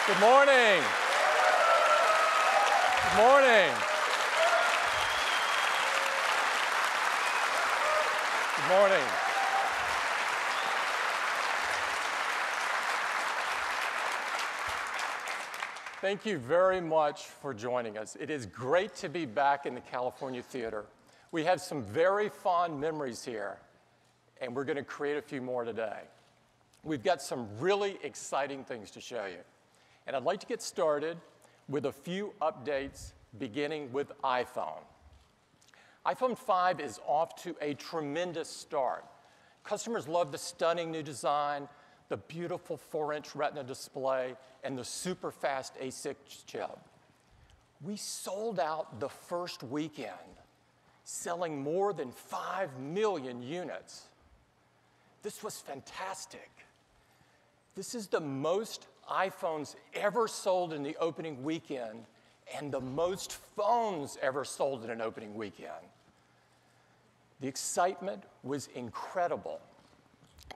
Good morning. Good morning. Good morning. Thank you very much for joining us. It is great to be back in the California Theater. We have some very fond memories here, and we're going to create a few more today. We've got some really exciting things to show you. And I'd like to get started with a few updates, beginning with iPhone. iPhone 5 is off to a tremendous start. Customers love the stunning new design, the beautiful 4-inch Retina display, and the super fast A6 chip. We sold out the first weekend, selling more than 5 million units. This was fantastic. This is the most iPhones ever sold in the opening weekend and the most phones ever sold in an opening weekend. The excitement was incredible.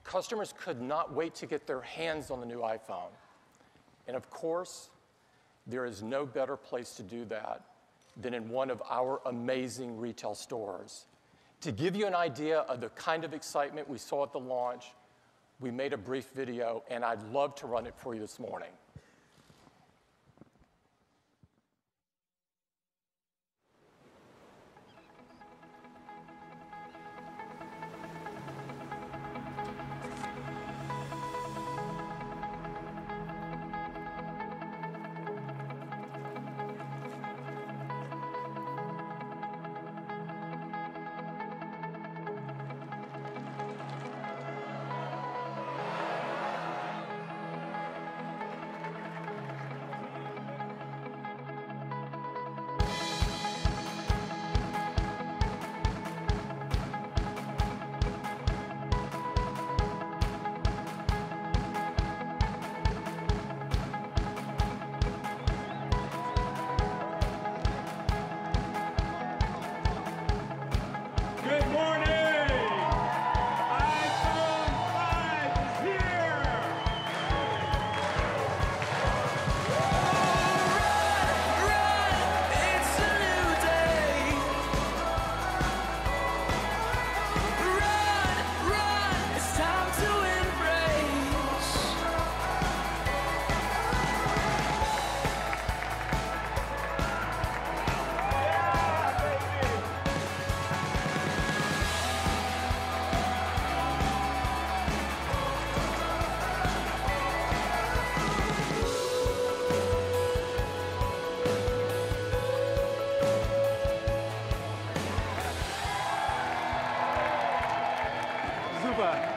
Customers could not wait to get their hands on the new iPhone. And of course, there is no better place to do that than in one of our amazing retail stores. To give you an idea of the kind of excitement we saw at the launch, we made a brief video, and I'd love to run it for you this morning.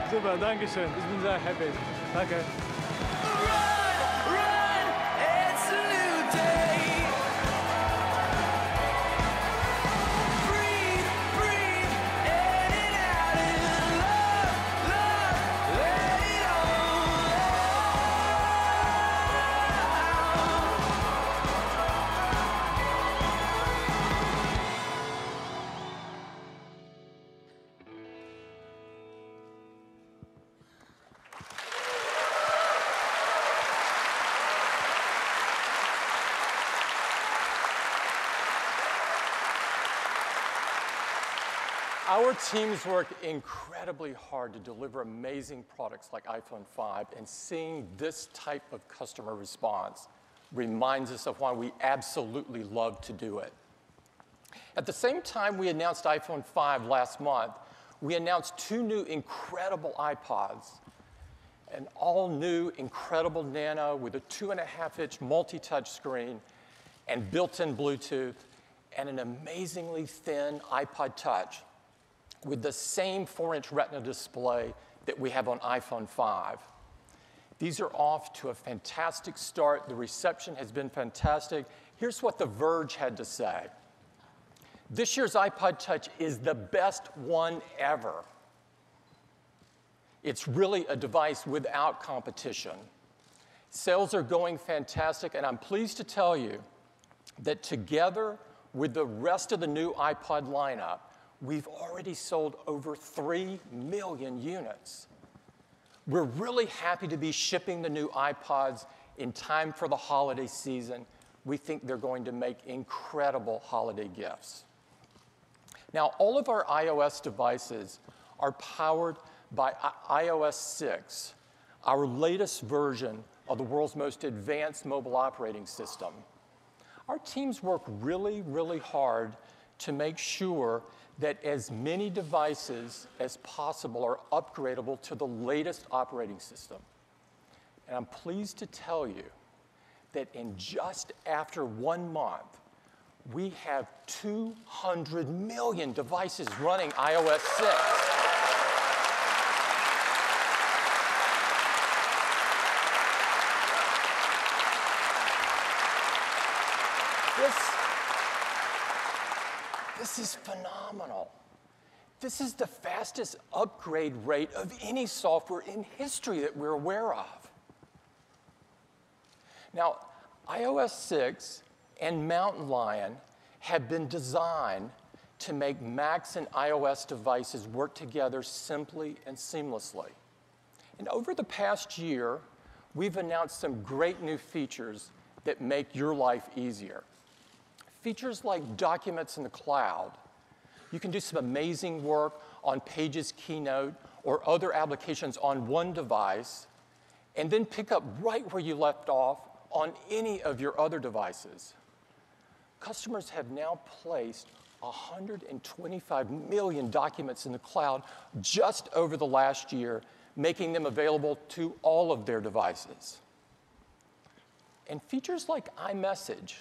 Super, danke schön. Ich bin sehr happy. Danke. Our teams work incredibly hard to deliver amazing products like iPhone 5, and seeing this type of customer response reminds us of why we absolutely love to do it. At the same time we announced iPhone 5 last month, we announced 2 new incredible iPods, an all-new incredible Nano with a 2.5-inch multi-touch screen and built-in Bluetooth, and an amazingly thin iPod Touch with the same 4-inch Retina display that we have on iPhone 5. These are off to a fantastic start. The reception has been fantastic. Here's what The Verge had to say. This year's iPod Touch is the best one ever. It's really a device without competition. Sales are going fantastic, and I'm pleased to tell you that together with the rest of the new iPod lineup, we've already sold over 3 million units. We're really happy to be shipping the new iPods in time for the holiday season, we think they're going to make incredible holiday gifts. Now, all of our iOS devices are powered by iOS 6, our latest version of the world's most advanced mobile operating system. Our teams work really, really hard to make sure that as many devices as possible are upgradable to the latest operating system. And I'm pleased to tell you that in just after 1 month, we have 200 million devices running iOS 6. This is phenomenal. This is the fastest upgrade rate of any software in history that we're aware of. Now, iOS 6 and Mountain Lion have been designed to make Macs and iOS devices work together simply and seamlessly. And over the past year, we've announced some great new features that make your life easier. Features like documents in the cloud. You can do some amazing work on Pages, Keynote, or other applications on one device, and then pick up right where you left off on any of your other devices. Customers have now placed 125 million documents in the cloud just over the last year, making them available to all of their devices. And features like iMessage.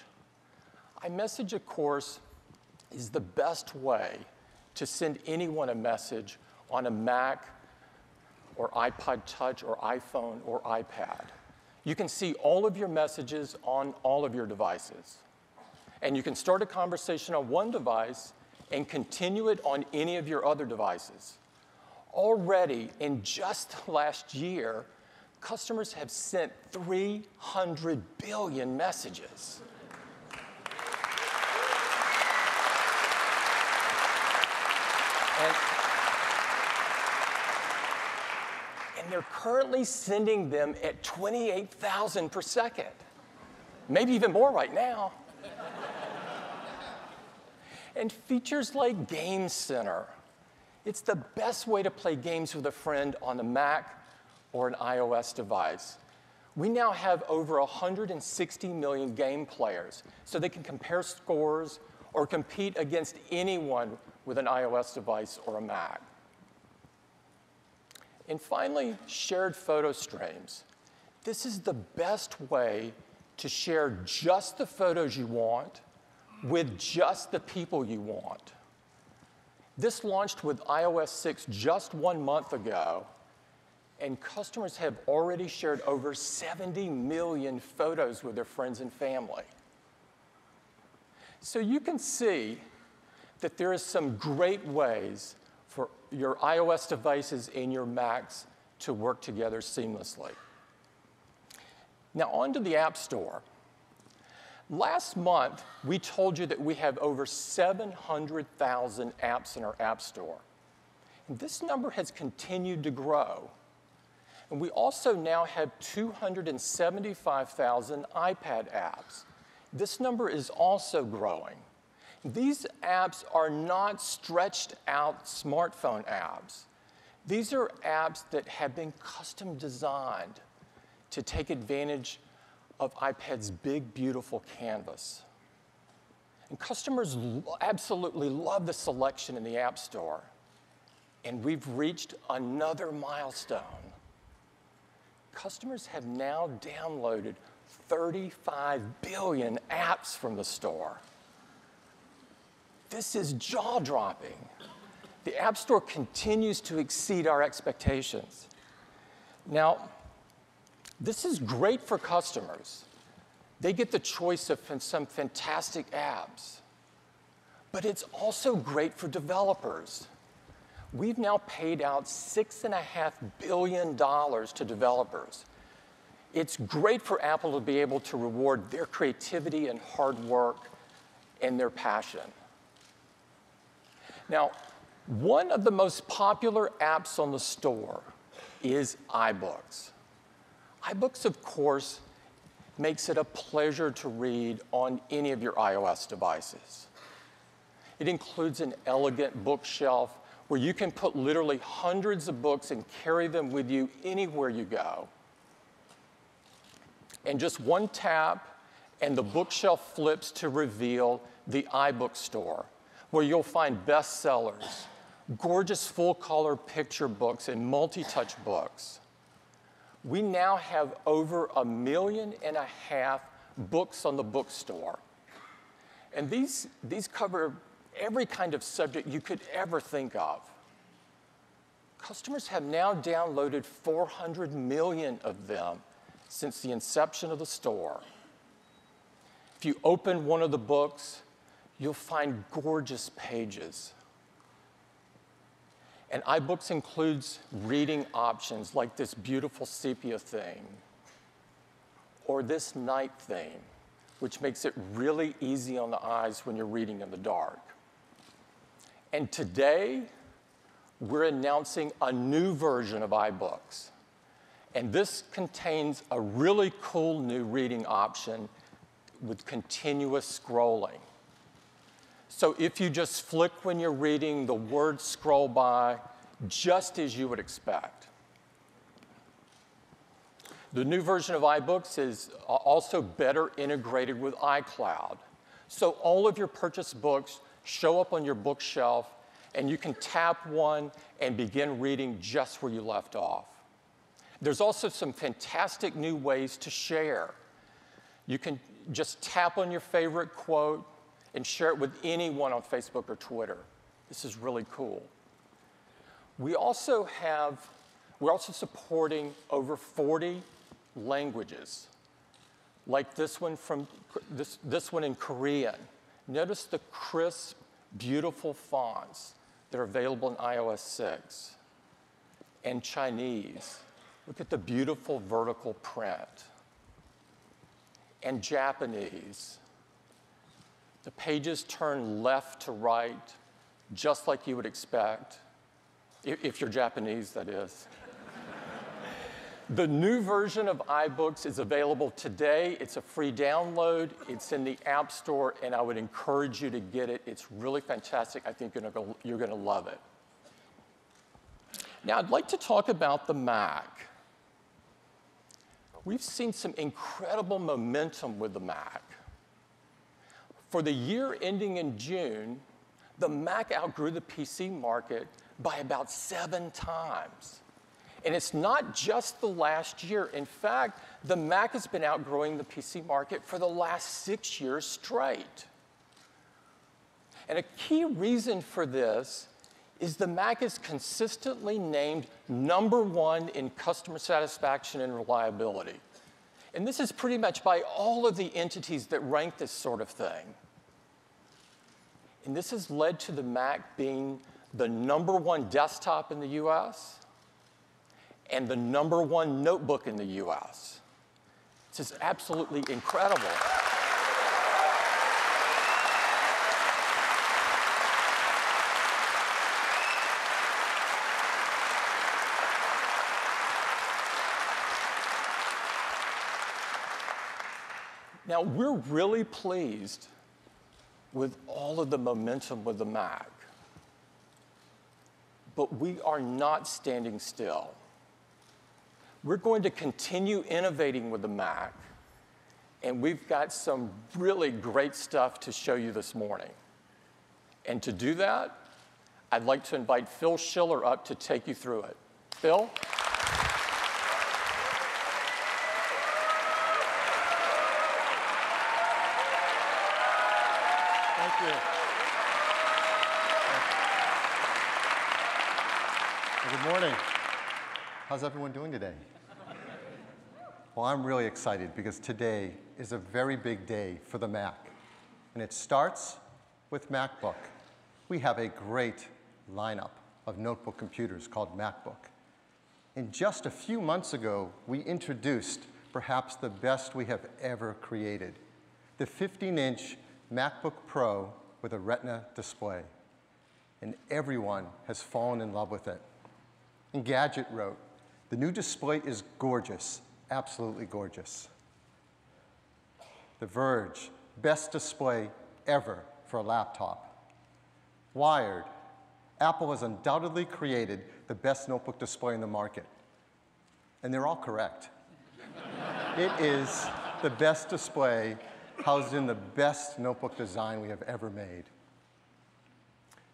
iMessage, of course, is the best way to send anyone a message on a Mac or iPod Touch or iPhone or iPad. You can see all of your messages on all of your devices. And you can start a conversation on one device and continue it on any of your other devices. Already, in just last year, customers have sent 300 billion messages. And they're currently sending them at 28,000 per second. Maybe even more right now. And features like Game Center. It's the best way to play games with a friend on a Mac or an iOS device. We now have over 160 million game players, so they can compare scores or compete against anyone with an iOS device or a Mac. And finally, shared photo streams. This is the best way to share just the photos you want with just the people you want. This launched with iOS 6 just 1 month ago, and customers have already shared over 70 million photos with their friends and family. So you can see that there is some great ways for your iOS devices and your Macs to work together seamlessly. Now on to the App Store. Last month, we told you that we have over 700,000 apps in our App Store. And this number has continued to grow. And we also now have 275,000 iPad apps. This number is also growing. These apps are not stretched out smartphone apps. These are apps that have been custom designed to take advantage of iPad's big, beautiful canvas. And customers absolutely love the selection in the App Store. And we've reached another milestone. Customers have now downloaded 35 billion apps from the store. This is jaw-dropping. The App Store continues to exceed our expectations. Now, this is great for customers. They get the choice of some fantastic apps. But it's also great for developers. We've now paid out $6.5 billion to developers. It's great for Apple to be able to reward their creativity and hard work and their passion. Now, one of the most popular apps on the store is iBooks. iBooks, of course, makes it a pleasure to read on any of your iOS devices. It includes an elegant bookshelf where you can put literally hundreds of books and carry them with you anywhere you go. And just one tap, and the bookshelf flips to reveal the iBook store, where you'll find bestsellers, gorgeous full-color picture books, and multi-touch books. We now have over 1.5 million books on the bookstore. And these cover every kind of subject you could ever think of. Customers have now downloaded 400 million of them since the inception of the store. If you open one of the books, you'll find gorgeous pages. And iBooks includes reading options like this beautiful sepia theme or this night theme, which makes it really easy on the eyes when you're reading in the dark. And today, we're announcing a new version of iBooks. And this contains a really cool new reading option with continuous scrolling. So if you just flick when you're reading, the words scroll by just as you would expect. The new version of iBooks is also better integrated with iCloud. So all of your purchased books show up on your bookshelf, and you can tap one and begin reading just where you left off. There's also some fantastic new ways to share. You can just tap on your favorite quote and share it with anyone on Facebook or Twitter. This is really cool. We're also supporting over 40 languages, like this one in Korean. Notice the crisp, beautiful fonts that are available in iOS 6. And Chinese. Look at the beautiful vertical print. And Japanese. The pages turn left to right, just like you would expect, if you're Japanese, that is. The new version of iBooks is available today. It's a free download. It's in the App Store, and I would encourage you to get it. It's really fantastic. I think you're going to love it. Now, I'd like to talk about the Mac. We've seen some incredible momentum with the Mac. For the year ending in June, the Mac outgrew the PC market by about 7 times. And it's not just the last year. In fact, the Mac has been outgrowing the PC market for the last 6 years straight. And a key reason for this is the Mac is consistently named #1 in customer satisfaction and reliability. And this is pretty much by all of the entities that rank this sort of thing. And this has led to the Mac being the #1 desktop in the US and the #1 notebook in the US. This is absolutely incredible. Now, we're really pleased with all of the momentum with the Mac. But we are not standing still. We're going to continue innovating with the Mac, and we've got some really great stuff to show you this morning. And to do that, I'd like to invite Phil Schiller up to take you through it. Phil? Thank you. Well, good morning. How's everyone doing today? Well, I'm really excited because today is a very big day for the Mac. And it starts with MacBook. We have a great lineup of notebook computers called MacBook. And just a few months ago, we introduced perhaps the best we have ever created, the 15-inch MacBook Pro with a Retina display. And everyone has fallen in love with it. And Gadget wrote, "The new display is gorgeous, absolutely gorgeous." The Verge, best display ever for a laptop. Wired, Apple has undoubtedly created the best notebook display in the market. And they're all correct. It is the best display housed in the best notebook design we have ever made.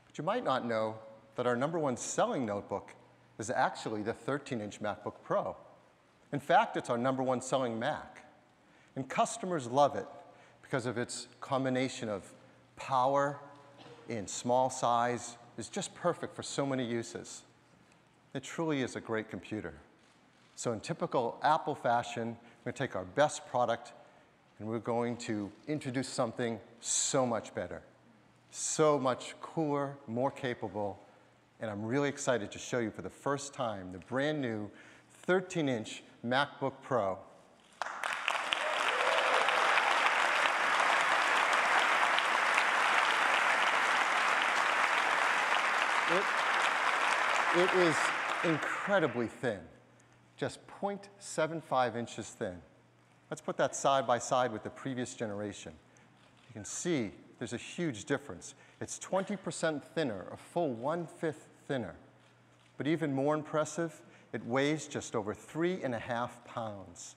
But you might not know that our #1 selling notebook is actually the 13-inch MacBook Pro. In fact, it's our #1 selling Mac. And customers love it because of its combination of power in small size. It's just perfect for so many uses. It truly is a great computer. So in typical Apple fashion, we're going to take our best product and we're going to introduce something so much better, so much cooler, more capable, and I'm really excited to show you for the first time the brand new 13-inch MacBook Pro. It is incredibly thin, just 0.75 inches thin. Let's put that side by side with the previous generation. You can see there's a huge difference. It's 20% thinner, a full 1/5 thinner. But even more impressive, it weighs just over 3.5 pounds.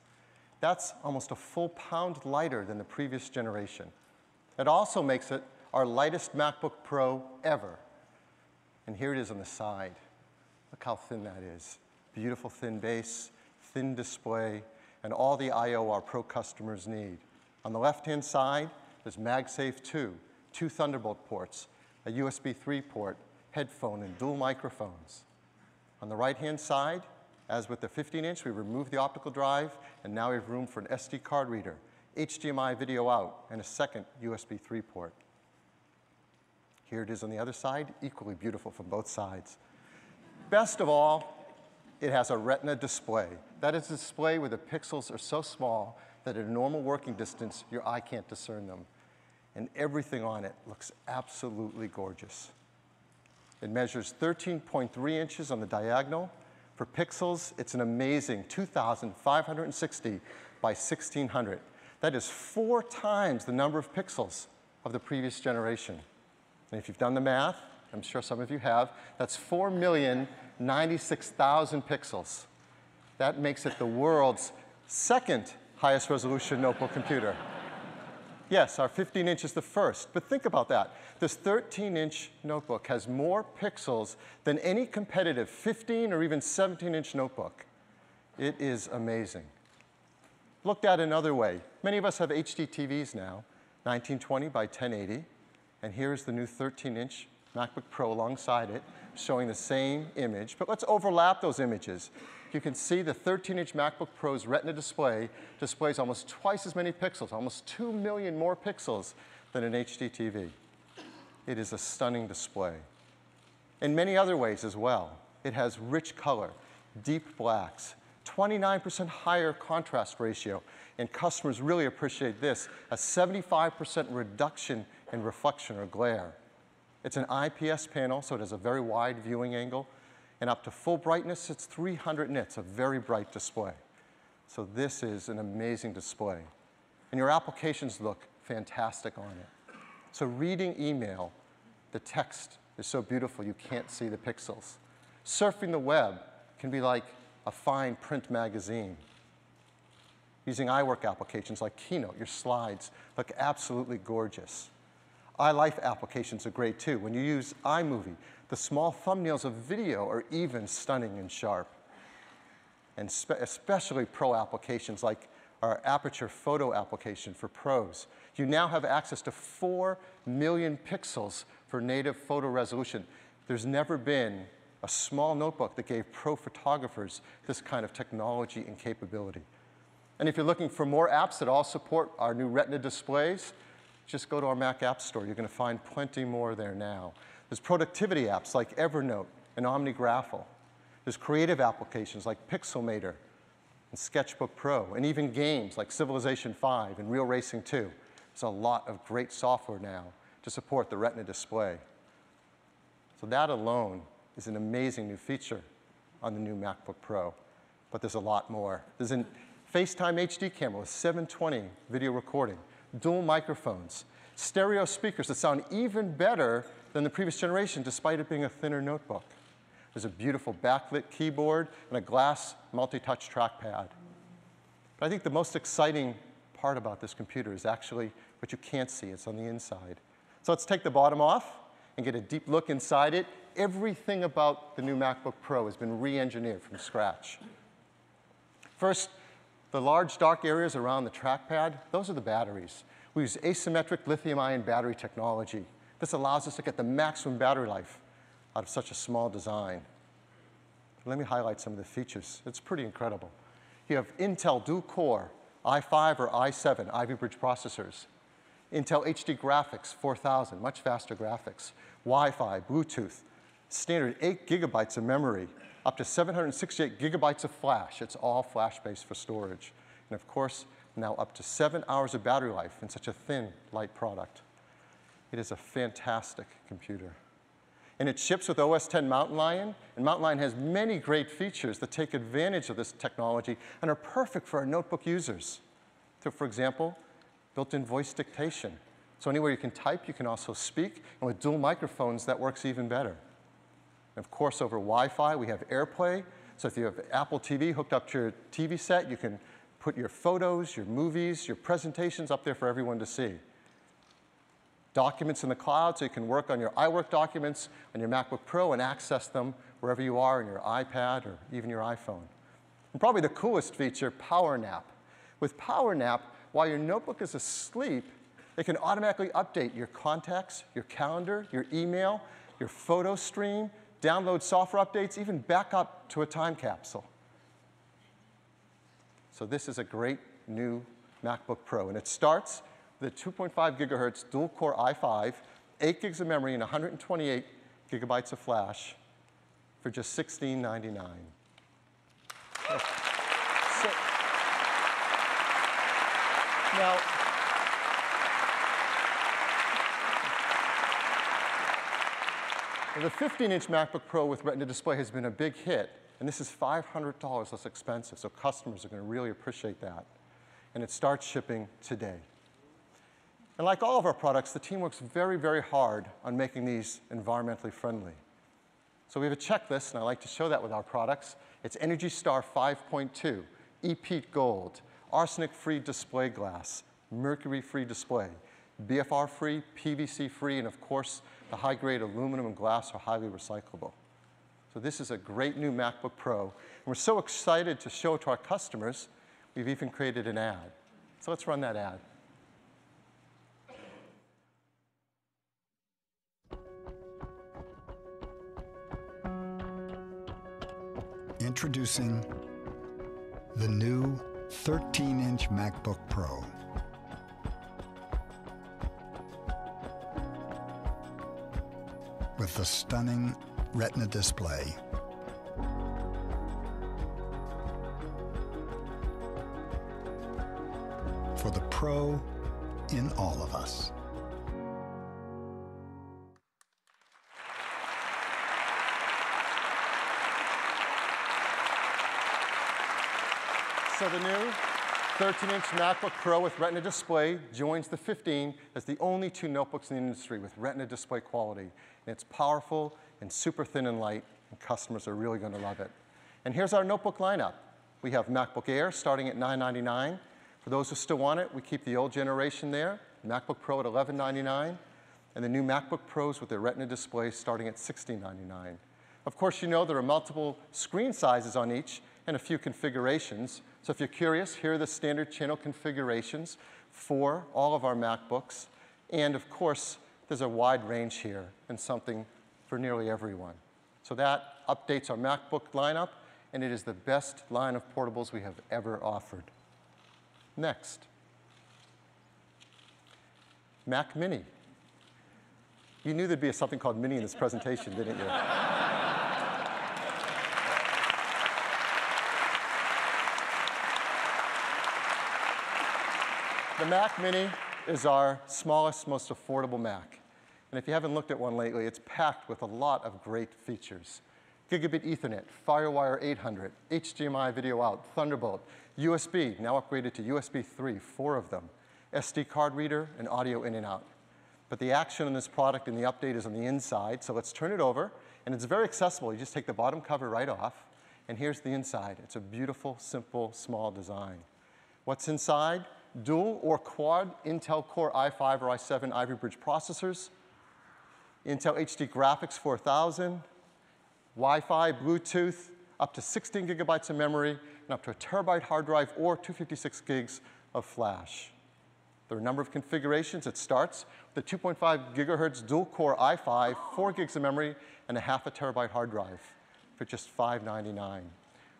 That's almost a full pound lighter than the previous generation. It also makes it our lightest MacBook Pro ever. And here it is on the side. Look how thin that is. Beautiful thin base, thin display, and all the I/O our Pro customers need. On the left-hand side, there's MagSafe 2, 2 Thunderbolt ports, a USB 3 port, headphone, and dual microphones. On the right-hand side, as with the 15-inch, we removed the optical drive, and now we have room for an SD card reader, HDMI video out, and a second USB 3 port. Here it is on the other side, equally beautiful from both sides. Best of all, it has a Retina display. That is a display where the pixels are so small that at a normal working distance, your eye can't discern them. And everything on it looks absolutely gorgeous. It measures 13.3 inches on the diagonal. For pixels, it's an amazing 2,560 by 1,600. That is 4 times the number of pixels of the previous generation. And if you've done the math, I'm sure some of you have, that's 4,096,000 pixels. That makes it the world's second highest resolution notebook computer. Yes, our 15-inch is the first, but think about that. This 13-inch notebook has more pixels than any competitive 15 or even 17-inch notebook. It is amazing. Looked at another way, many of us have HD TVs now, 1920 by 1080, and here's the new 13-inch MacBook Pro alongside it, showing the same image, but let's overlap those images. You can see the 13-inch MacBook Pro's Retina display displays almost twice as many pixels, almost 2 million more pixels than an HD TV. It is a stunning display. In many other ways as well, it has rich color, deep blacks, 29% higher contrast ratio, and customers really appreciate this, a 75% reduction in reflection or glare. It's an IPS panel, so it has a very wide viewing angle, and up to full brightness, it's 300 nits, a very bright display. So this is an amazing display. And your applications look fantastic on it. So reading email, the text is so beautiful you can't see the pixels. Surfing the web can be like a fine print magazine. Using iWork applications like Keynote, your slides look absolutely gorgeous. iLife applications are great too. When you use iMovie, the small thumbnails of video are even stunning and sharp. And especially pro applications like our Aperture photo application for pros. You now have access to 4 million pixels for native photo resolution. There's never been a small notebook that gave pro photographers this kind of technology and capability. And if you're looking for more apps that all support our new Retina displays, just go to our Mac App Store. You're going to find plenty more there now. There's productivity apps like Evernote and OmniGraffle. There's creative applications like Pixelmator and Sketchbook Pro, and even games like Civilization 5 and Real Racing 2. There's a lot of great software now to support the Retina display. So that alone is an amazing new feature on the new MacBook Pro. But there's a lot more. There's a FaceTime HD camera with 720 video recording, dual microphones, stereo speakers that sound even better than the previous generation despite it being a thinner notebook. There's a beautiful backlit keyboard and a glass multi-touch trackpad. But I think the most exciting part about this computer is actually what you can't see. It's on the inside. So let's take the bottom off and get a deep look inside it. Everything about the new MacBook Pro has been re-engineered from scratch. First, the large dark areas around the trackpad, those are the batteries. We use asymmetric lithium-ion battery technology. This allows us to get the maximum battery life out of such a small design. Let me highlight some of the features. It's pretty incredible. You have Intel dual-core i5 or i7 Ivy Bridge processors, Intel HD graphics 4000, much faster graphics, Wi-Fi, Bluetooth, standard 8 gigabytes of memory, up to 768 gigabytes of flash. It's all flash-based for storage. And of course, now up to 7 hours of battery life in such a thin, light product. It is a fantastic computer. And it ships with OS X Mountain Lion, and Mountain Lion has many great features that take advantage of this technology and are perfect for our notebook users. So for example, built-in voice dictation. So anywhere you can type, you can also speak, and with dual microphones, that works even better. And of course, over Wi-Fi, we have AirPlay. So if you have Apple TV hooked up to your TV set, you can put your photos, your movies, your presentations up there for everyone to see. Documents in the cloud, so you can work on your iWork documents on your MacBook Pro and access them wherever you are on your iPad or even your iPhone. And probably the coolest feature, Power Nap. With Power Nap, while your notebook is asleep, it can automatically update your contacts, your calendar, your email, your photo stream, download software updates, even back up to a time capsule. So this is a great new MacBook Pro, and it starts with a 2.5 gigahertz dual-core i5, 8 gigs of memory, and 128 gigabytes of flash for just $16.99. Now, the 15-inch MacBook Pro with Retina display has been a big hit, and this is $500 less expensive, so customers are going to really appreciate that. And it starts shipping today. And like all of our products, the team works very, very hard on making these environmentally friendly. So we have a checklist, and I like to show that with our products. It's Energy Star 5.2, EPEAT Gold, arsenic-free display glass, mercury-free display, BFR-free, PVC-free, and of course, the high-grade aluminum and glass are highly recyclable. So this is a great new MacBook Pro, and we're so excited to show it to our customers, we've even created an ad. So let's run that ad. Introducing the new 13-inch MacBook Pro. With the stunning Retina display. For the pro in all of us. So the new 13-inch MacBook Pro with Retina display joins the 15 as the only two notebooks in the industry with Retina display quality. And it's powerful and super thin and light, and customers are really going to love it. And here's our notebook lineup. We have MacBook Air starting at $999. For those who still want it, we keep the old generation there, MacBook Pro at $1199, and the new MacBook Pros with their Retina displays starting at $1699. Of course, you know there are multiple screen sizes on each and a few configurations. So if you're curious, here are the standard channel configurations for all of our MacBooks. And of course, there's a wide range here and something for nearly everyone. So that updates our MacBook lineup, and it is the best line of portables we have ever offered. Next, Mac Mini. You knew there'd be something called Mini in this presentation, didn't you? The Mac Mini is our smallest, most affordable Mac. And if you haven't looked at one lately, it's packed with a lot of great features. Gigabit Ethernet, FireWire 800, HDMI video out, Thunderbolt, USB, now upgraded to USB 3, 4 of them, SD card reader, and audio in and out. But the action on this product and the update is on the inside, so let's turn it over. And it's very accessible. You just take the bottom cover right off, and here's the inside. It's a beautiful, simple, small design. What's inside? Dual or quad Intel Core i5 or i7 Ivy Bridge processors, Intel HD Graphics 4000, Wi-Fi, Bluetooth, up to 16 gigabytes of memory, and up to a terabyte hard drive or 256 gigs of flash. There are a number of configurations. It starts with a 2.5 gigahertz dual-core i5, 4 gigs of memory, and a half a terabyte hard drive for just $599.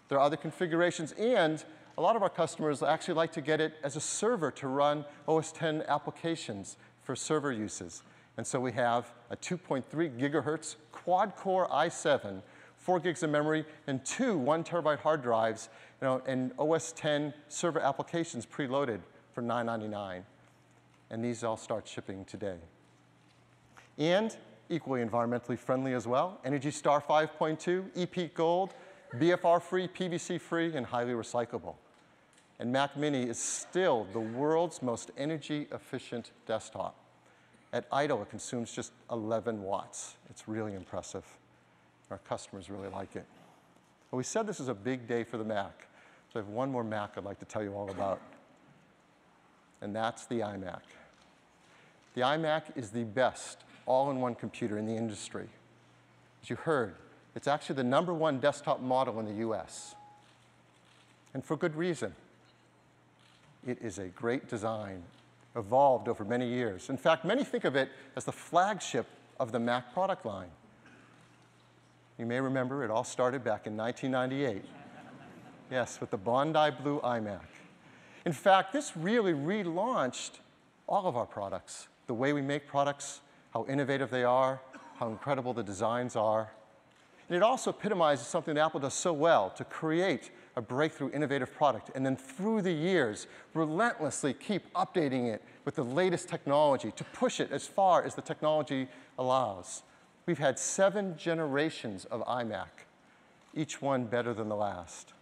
There are other configurations, and a lot of our customers actually like to get it as a server to run OS X applications for server uses. And so we have a 2.3 gigahertz quad-core i7, 4 gigs of memory, and two 1 terabyte hard drives, and OS X server applications preloaded for $999. And these all start shipping today. And equally environmentally friendly as well, Energy Star 5.2, EPEAT Gold, BFR-free, PVC-free, and highly recyclable. And Mac Mini is still the world's most energy-efficient desktop. At idle, it consumes just 11 watts. It's really impressive. Our customers really like it. Well, we said this is a big day for the Mac, so I have one more Mac I'd like to tell you all about, and that's the iMac. The iMac is the best all-in-one computer in the industry. As you heard, it's actually the #1 desktop model in the US. And for good reason. It is a great design, evolved over many years. In fact, many think of it as the flagship of the Mac product line. You may remember it all started back in 1998. Yes, with the Bondi Blue iMac. In fact, this really relaunched all of our products, the way we make products, how innovative they are, how incredible the designs are. And it also epitomizes something that Apple does so well, to create a breakthrough innovative product, and then through the years, relentlessly keep updating it with the latest technology to push it as far as the technology allows. We've had 7 generations of iMac, each one better than the last.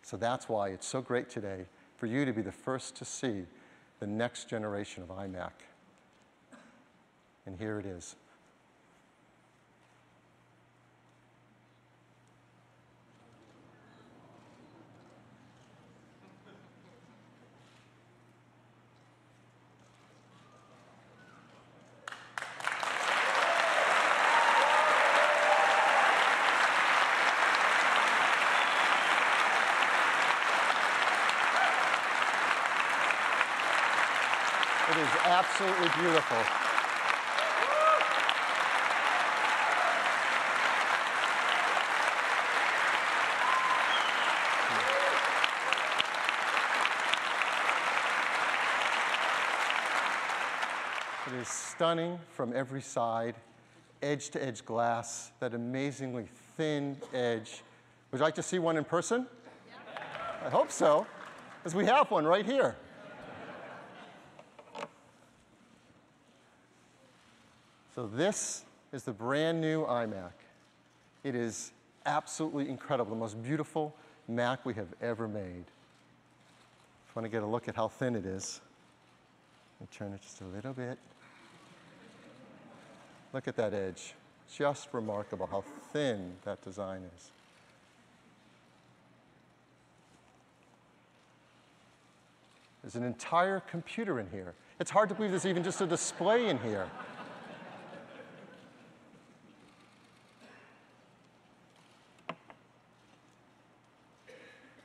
So that's why it's so great today for you to be the first to see the next generation of iMac. And here it is. It is absolutely beautiful. It is stunning from every side, edge-to-edge glass, that amazingly thin edge. Would you like to see one in person? Yeah. I hope so, because we have one right here. So this is the brand new iMac. It is absolutely incredible, the most beautiful Mac we have ever made. If you want to get a look at how thin it is, let me turn it just a little bit. Look at that edge. Just remarkable how thin that design is. There's an entire computer in here. It's hard to believe there's even just a display in here.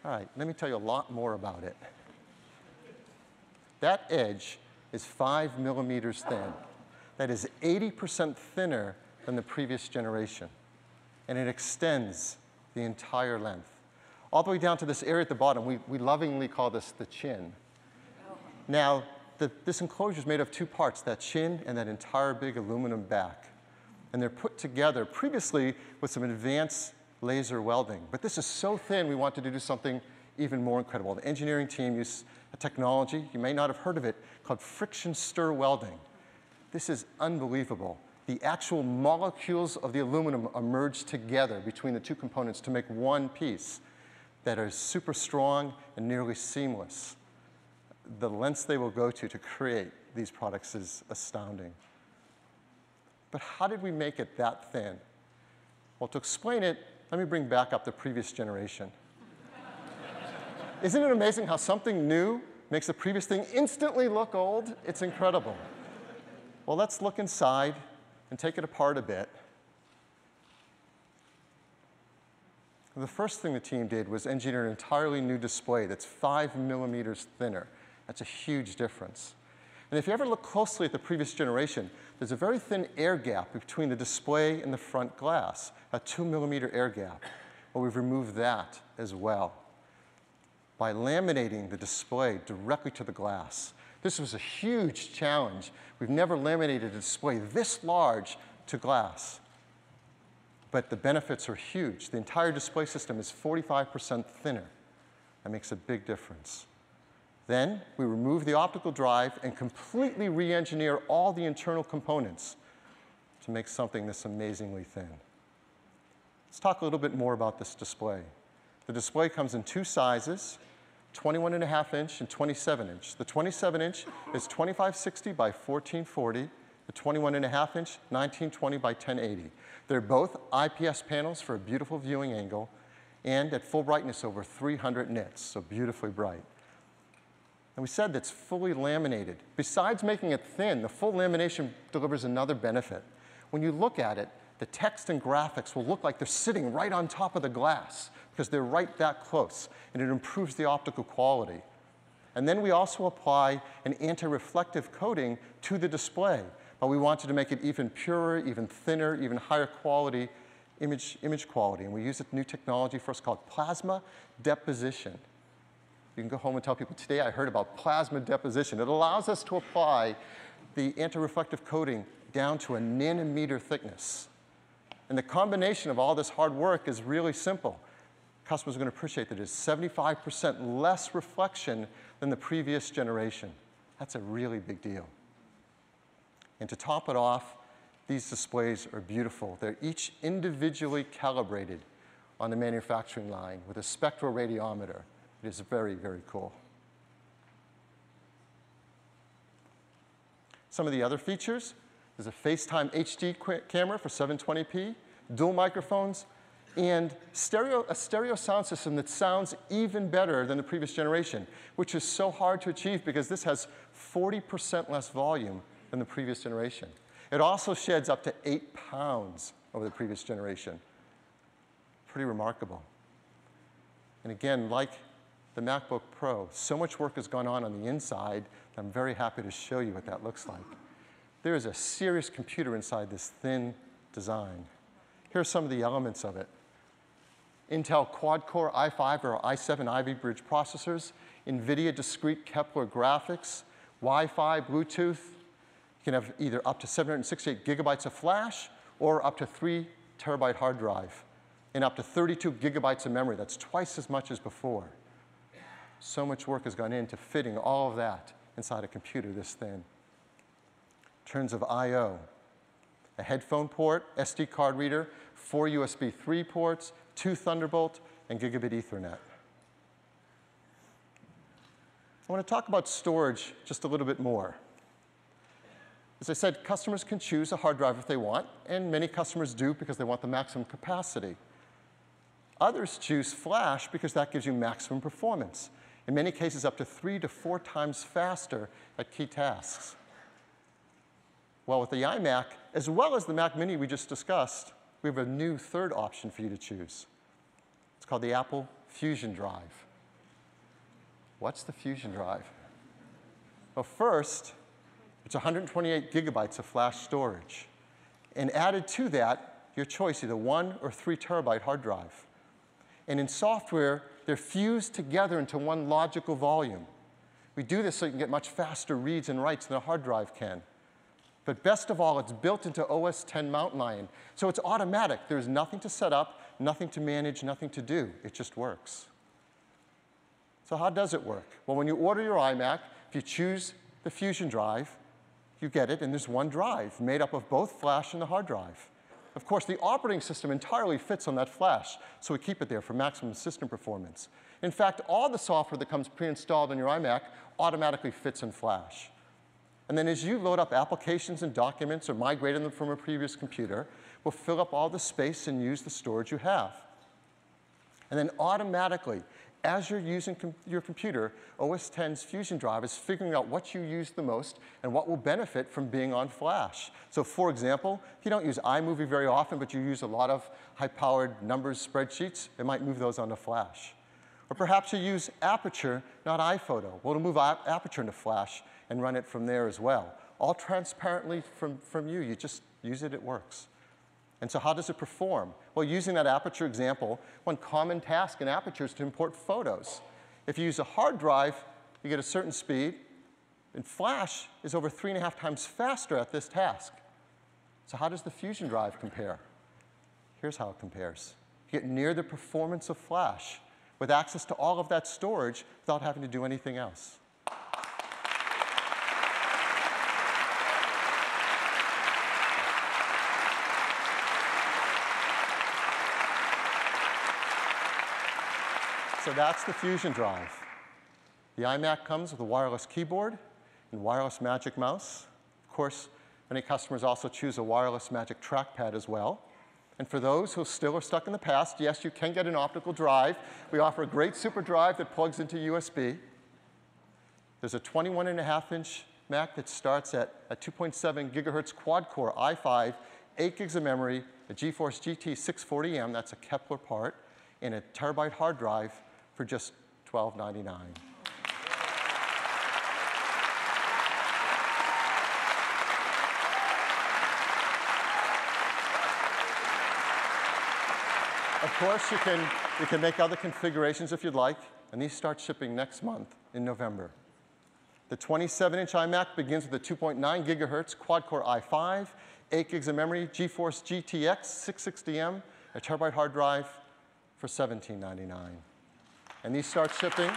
All right, let me tell you a lot more about it. That edge is 5 millimeters thin. That is 80% thinner than the previous generation. And it extends the entire length. All the way down to this area at the bottom, we lovingly call this the chin. Now, this enclosure is made of 2 parts, that chin and that entire big aluminum back. And they're put together previously with some advanced laser welding. But this is so thin, we wanted to do something even more incredible. The engineering team used a technology, you may not have heard of it, called friction stir welding. This is unbelievable. The actual molecules of the aluminum are merged together between the 2 components to make one piece that are super strong and nearly seamless. the lengths they will go to create these products is astounding. But how did we make it that thin? Well, to explain it, let me bring back up the previous generation. Isn't it amazing how something new makes the previous thing instantly look old? It's incredible. Well, let's look inside and take it apart a bit. The first thing the team did was engineer an entirely new display that's 5 millimeters thinner. That's a huge difference. And if you ever look closely at the previous generation, there's a very thin air gap between the display and the front glass, a 2 millimeter air gap. Well, we've removed that as well by laminating the display directly to the glass. This was a huge challenge. We've never laminated a display this large to glass. But the benefits are huge. The entire display system is 45% thinner. That makes a big difference. Then we remove the optical drive and completely re-engineer all the internal components to make something this amazingly thin. Let's talk a little bit more about this display. The display comes in two sizes, 21.5 inch and 27 inch. The 27 inch is 2560 by 1440. The 21.5 inch, 1920 by 1080. They're both IPS panels for a beautiful viewing angle and at full brightness over 300 nits, so beautifully bright. And we said that's fully laminated. Besides making it thin, the full lamination delivers another benefit. When you look at it, the text and graphics will look like they're sitting right on top of the glass because they're right that close, and it improves the optical quality. And then we also apply an anti-reflective coating to the display, but we wanted to make it even purer, even thinner, even higher quality image quality. And we use a new technology for us called plasma deposition. You can go home and tell people, today I heard about plasma deposition. It allows us to apply the anti-reflective coating down to a nanometer thickness. And the combination of all this hard work is really simple. Customers are going to appreciate that it's 75% less reflection than the previous generation. That's a really big deal. And to top it off, these displays are beautiful. They're each individually calibrated on the manufacturing line with a spectroradiometer. It is very, very cool. Some of the other features, there's a FaceTime HD camera for 720p, dual microphones, and a stereo sound system that sounds even better than the previous generation, which is so hard to achieve because this has 40% less volume than the previous generation. It also sheds up to 8 pounds over the previous generation. Pretty remarkable. And again, like the MacBook Pro, so much work has gone on the inside, I'm very happy to show you what that looks like. There is a serious computer inside this thin design. Here are some of the elements of it. Intel quad-core i5 or i7 Ivy Bridge processors, NVIDIA discrete Kepler graphics, Wi-Fi, Bluetooth. You can have either up to 768 gigabytes of flash or up to 3 terabyte hard drive and up to 32 gigabytes of memory. That's twice as much as before. So much work has gone into fitting all of that inside a computer this thin. In terms of I/O, a headphone port, SD card reader, 4 USB 3 ports, 2 Thunderbolt, and gigabit Ethernet. I want to talk about storage just a little bit more. As I said, customers can choose a hard drive if they want, and many customers do because they want the maximum capacity. Others choose flash because that gives you maximum performance. In many cases, up to 3 to 4 times faster at key tasks. Well, with the iMac, as well as the Mac Mini we just discussed, we have a new third option for you to choose. It's called the Apple Fusion Drive. What's the Fusion Drive? Well, first, it's 128 gigabytes of flash storage. And added to that, your choice, either 1 or 3 terabyte hard drive. And in software, they're fused together into one logical volume. We do this so you can get much faster reads and writes than a hard drive can. But best of all, it's built into OS X Mountain Lion. So it's automatic. There's nothing to set up, nothing to manage, nothing to do. It just works. So how does it work? Well, when you order your iMac, if you choose the Fusion Drive, you get it, and there's one drive made up of both flash and the hard drive. Of course, the operating system entirely fits on that flash, so we keep it there for maximum system performance. In fact, all the software that comes pre-installed on your iMac automatically fits in Flash. And then as you load up applications and documents or migrate them from a previous computer, we'll fill up all the space and use the storage you have. And then automatically, as you're using your computer, OS X's Fusion Drive is figuring out what you use the most and what will benefit from being on Flash. So for example, if you don't use iMovie very often, but you use a lot of high-powered numbers spreadsheets, it might move those onto Flash. Or perhaps you use Aperture, not iPhoto. Well, it'll move Aperture into Flash and run it from there as well. All transparently from you. You just use it, it works. And so how does it perform? Well, using that Aperture example, one common task in Aperture is to import photos. If you use a hard drive, you get a certain speed. And Flash is over 3.5 times faster at this task. So how does the Fusion Drive compare? Here's how it compares. You get near the performance of Flash with access to all of that storage without having to do anything else. So that's the Fusion Drive. The iMac comes with a wireless keyboard and wireless Magic Mouse. Of course, many customers also choose a wireless Magic Trackpad as well. And for those who still are stuck in the past, yes, you can get an optical drive. We offer a great super drive that plugs into USB. There's a 21.5-inch Mac that starts at a 2.7 gigahertz quad-core i5, 8 gigs of memory, a GeForce GT 640M, that's a Kepler part, and a terabyte hard drive for just $12.99. Of course, you can make other configurations if you'd like, and these start shipping next month in November. The 27-inch iMac begins with a 2.9 gigahertz quad-core i5, 8 gigs of memory, GeForce GTX 660M, a terabyte hard drive for $17.99. And these start shipping.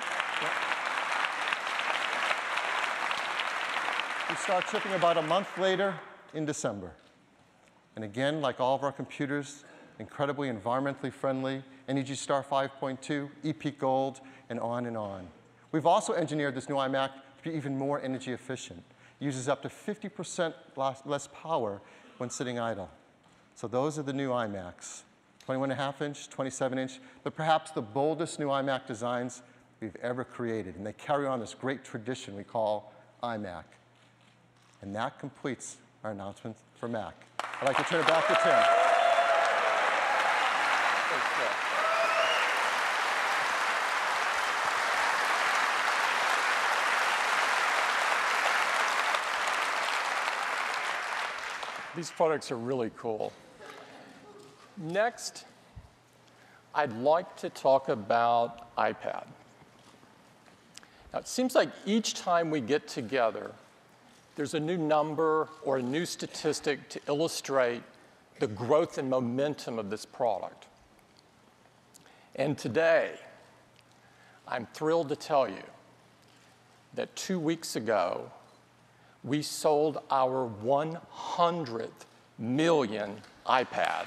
These start shipping about a month later in December. And again, like all of our computers, incredibly environmentally friendly, Energy Star 5.2, EPEAT Gold, and on and on. We've also engineered this new iMac to be even more energy efficient. It uses up to 50% less power when sitting idle. So those are the new iMacs. 21.5-inch, 27-inch, but perhaps the boldest new iMac designs we've ever created. And they carry on this great tradition we call iMac. And that completes our announcement for Mac. I'd like to turn it back to Tim. These products are really cool. Next, I'd like to talk about iPad. Now, it seems like each time we get together, there's a new number or a new statistic to illustrate the growth and momentum of this product. And today, I'm thrilled to tell you that 2 weeks ago, we sold our 100th million iPad.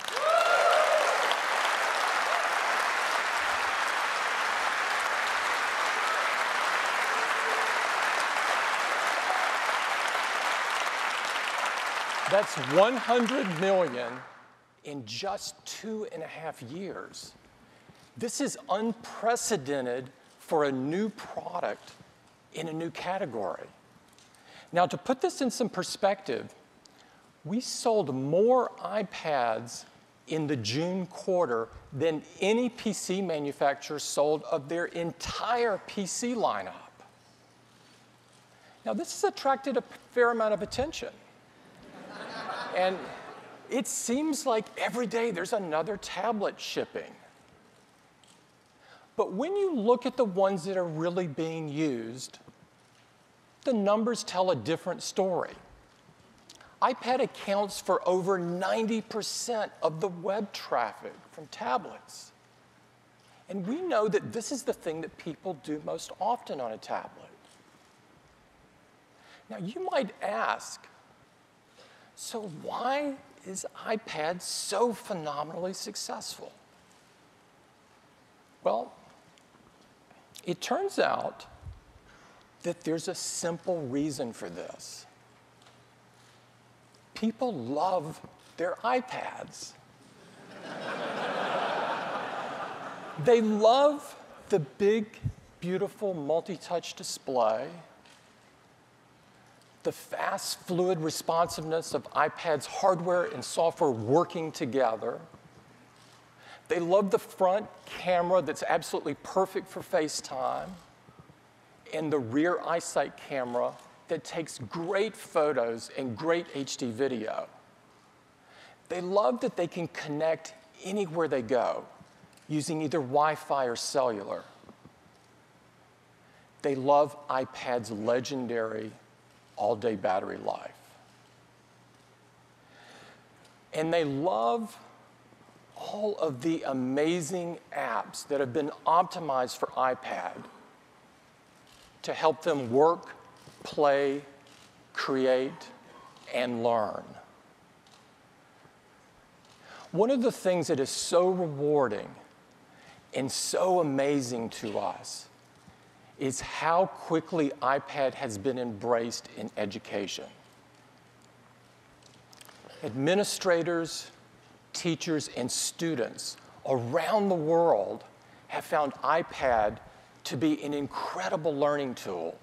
That's 100 million in just 2.5 years. This is unprecedented for a new product in a new category. Now, to put this in some perspective, we sold more iPads in the June quarter than any PC manufacturer sold of their entire PC lineup. Now, this has attracted a fair amount of attention. And it seems like every day there's another tablet shipping. But when you look at the ones that are really being used, the numbers tell a different story. iPad accounts for over 90% of the web traffic from tablets. And we know that this is the thing that people do most often on a tablet. Now, you might ask, so why is iPad so phenomenally successful? Well, it turns out that there's a simple reason for this. People love their iPads. They love the big, beautiful multi-touch display, the fast, fluid responsiveness of iPad's hardware and software working together. They love the front camera that's absolutely perfect for FaceTime, and the rear eyesight camera that takes great photos and great HD video. They love that they can connect anywhere they go using either Wi-Fi or cellular. They love iPad's legendary all-day battery life. And they love all of the amazing apps that have been optimized for iPad to help them work, play, create, and learn. One of the things that is so rewarding and so amazing to us is how quickly iPad has been embraced in education. Administrators, teachers, and students around the world have found iPad to be an incredible learning tool.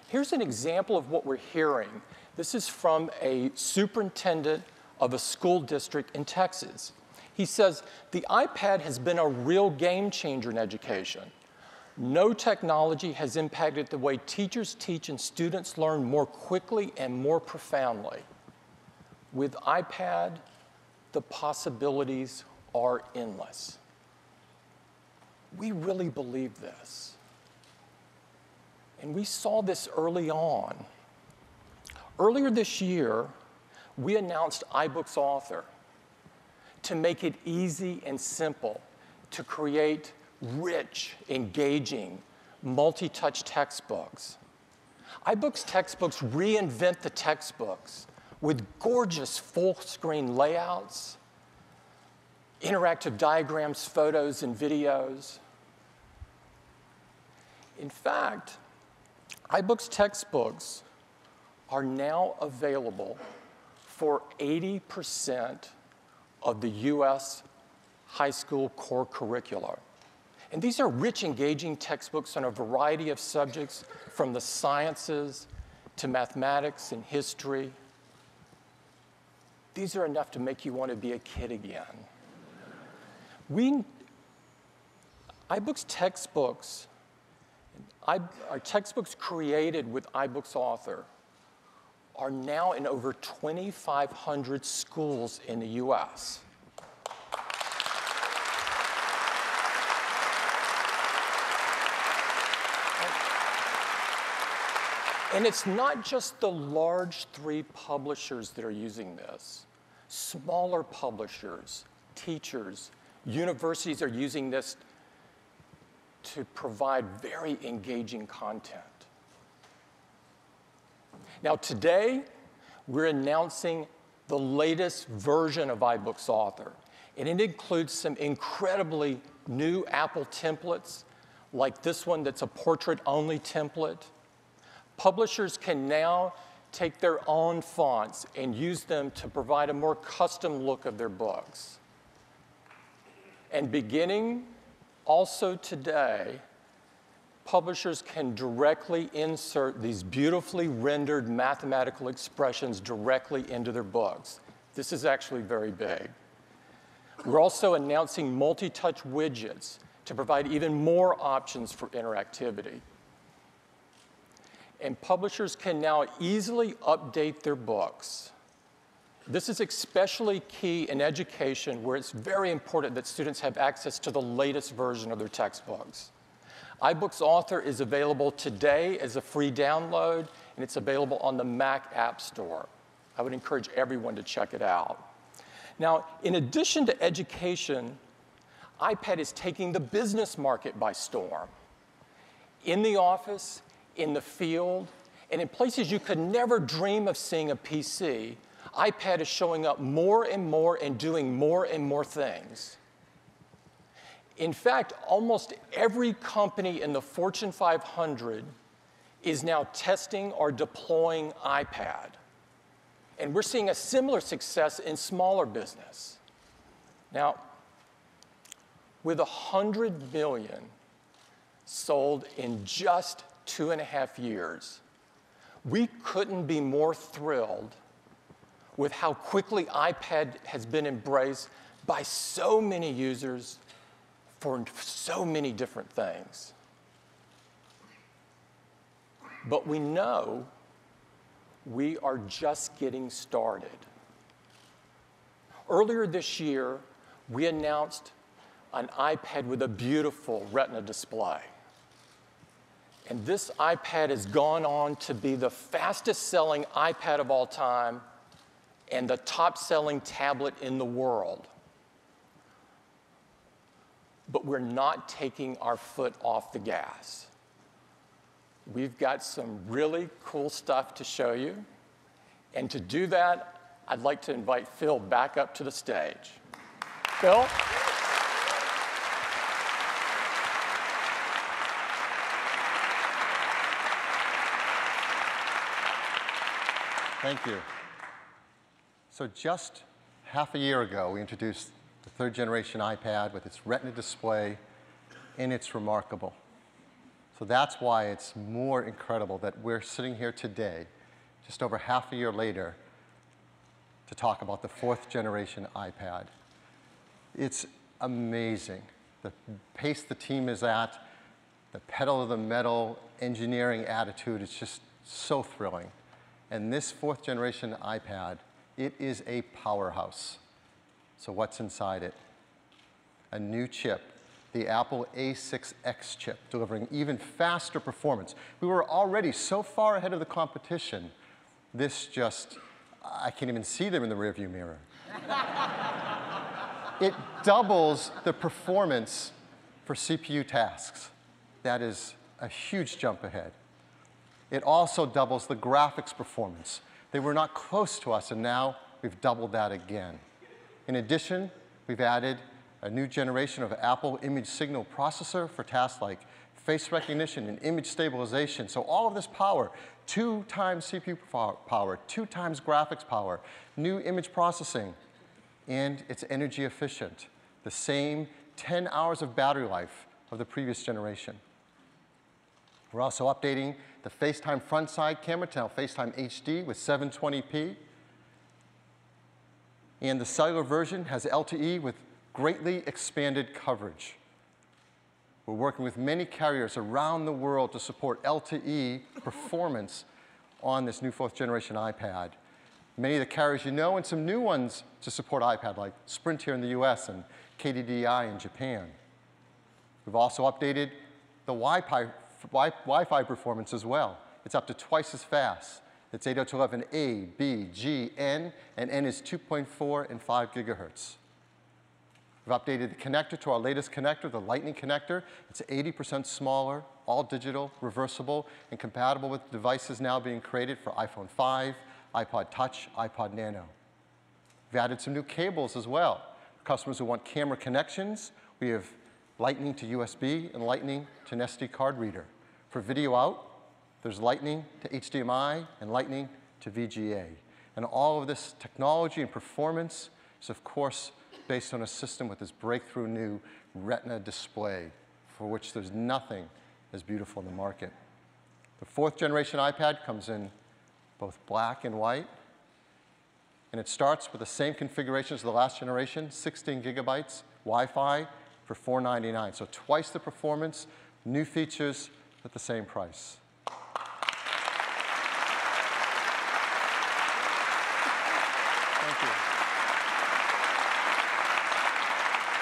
Here's an example of what we're hearing. This is from a superintendent of a school district in Texas. He says, the iPad has been a real game changer in education. No technology has impacted the way teachers teach and students learn more quickly and more profoundly. With iPad, the possibilities are endless. We really believe this. And we saw this early on. Earlier this year, we announced iBooks Author to make it easy and simple to create rich, engaging, multi-touch textbooks. iBooks textbooks reinvent the textbooks with gorgeous full-screen layouts, interactive diagrams, photos, and videos. In fact, iBooks textbooks are now available for 80% of the US high school core curricula. And these are rich, engaging textbooks on a variety of subjects, from the sciences to mathematics and history. These are enough to make you want to be a kid again. iBooks textbooks, our textbooks created with iBooks Author are now in over 2,500 schools in the US. And it's not just the large 3 publishers that are using this. Smaller publishers, teachers, universities are using this to provide very engaging content. Now today, we're announcing the latest version of iBooks Author, and it includes some incredibly new Apple templates, like this one that's a portrait-only template. Publishers can now take their own fonts and use them to provide a more custom look of their books. And beginning also today, publishers can directly insert these beautifully rendered mathematical expressions directly into their books. This is actually very big. We're also announcing multi-touch widgets to provide even more options for interactivity. And publishers can now easily update their books. This is especially key in education, where it's very important that students have access to the latest version of their textbooks. iBooks Author is available today as a free download, and it's available on the Mac App Store. I would encourage everyone to check it out. Now, in addition to education, iPad is taking the business market by storm. In the office, in the field, And in places you could never dream of seeing a PC, iPad is showing up more and more and doing more and more things. In fact, almost every company in the Fortune 500 is now testing or deploying iPad. And we're seeing a similar success in smaller business. Now, with 100 million sold in just 2.5 years, we couldn't be more thrilled with how quickly iPad has been embraced by so many users for so many different things. But we know we are just getting started. Earlier this year, we announced an iPad with a beautiful Retina display. And this iPad has gone on to be the fastest-selling iPad of all time and the top-selling tablet in the world. But we're not taking our foot off the gas. We've got some really cool stuff to show you. And to do that, I'd like to invite Phil back up to the stage. Phil? Thank you. So just half a year ago, we introduced the third generation iPad with its Retina display, and it's remarkable. So that's why it's more incredible that we're sitting here today, just over half a year later, to talk about the fourth generation iPad. It's amazing the pace the team is at, the pedal to the metal engineering attitude. It's just so thrilling. And this fourth generation iPad, it is a powerhouse. So what's inside it? A new chip, the Apple A6X chip, delivering even faster performance. We were already so far ahead of the competition, this just, I can't even see them in the rearview mirror. It doubles the performance for CPU tasks. That is a huge jump ahead. It also doubles the graphics performance. They were not close to us, and now we've doubled that again. In addition, we've added a new generation of Apple image signal processor for tasks like face recognition and image stabilization. So all of this power, 2 times CPU power, 2 times graphics power, new image processing, and it's energy efficient. The same 10 hours of battery life of the previous generation. We're also updating the FaceTime front side camera to now FaceTime HD with 720p. And the cellular version has LTE with greatly expanded coverage. We're working with many carriers around the world to support LTE performance on this new fourth generation iPad. Many of the carriers you know, and some new ones to support iPad, like Sprint here in the US and KDDI in Japan. We've also updated the Wi-Fi performance as well. It's up to twice as fast. It's 802.11a, b, g, n, and n is 2.4 and 5 gigahertz. We've updated the connector to our latest connector, the Lightning connector. It's 80% smaller, all digital, reversible, and compatible with devices now being created for iPhone 5, iPod Touch, iPod Nano. We've added some new cables as well. For customers who want camera connections, we have Lightning to USB and Lightning to an SD card reader. For video out, there's Lightning to HDMI and Lightning to VGA. And all of this technology and performance is, of course, based on a system with this breakthrough new Retina display, for which there's nothing as beautiful in the market. The fourth generation iPad comes in both black and white, and it starts with the same configuration as the last generation, 16 gigabytes, Wi-Fi for $499. So twice the performance, new features at the same price. Thank you.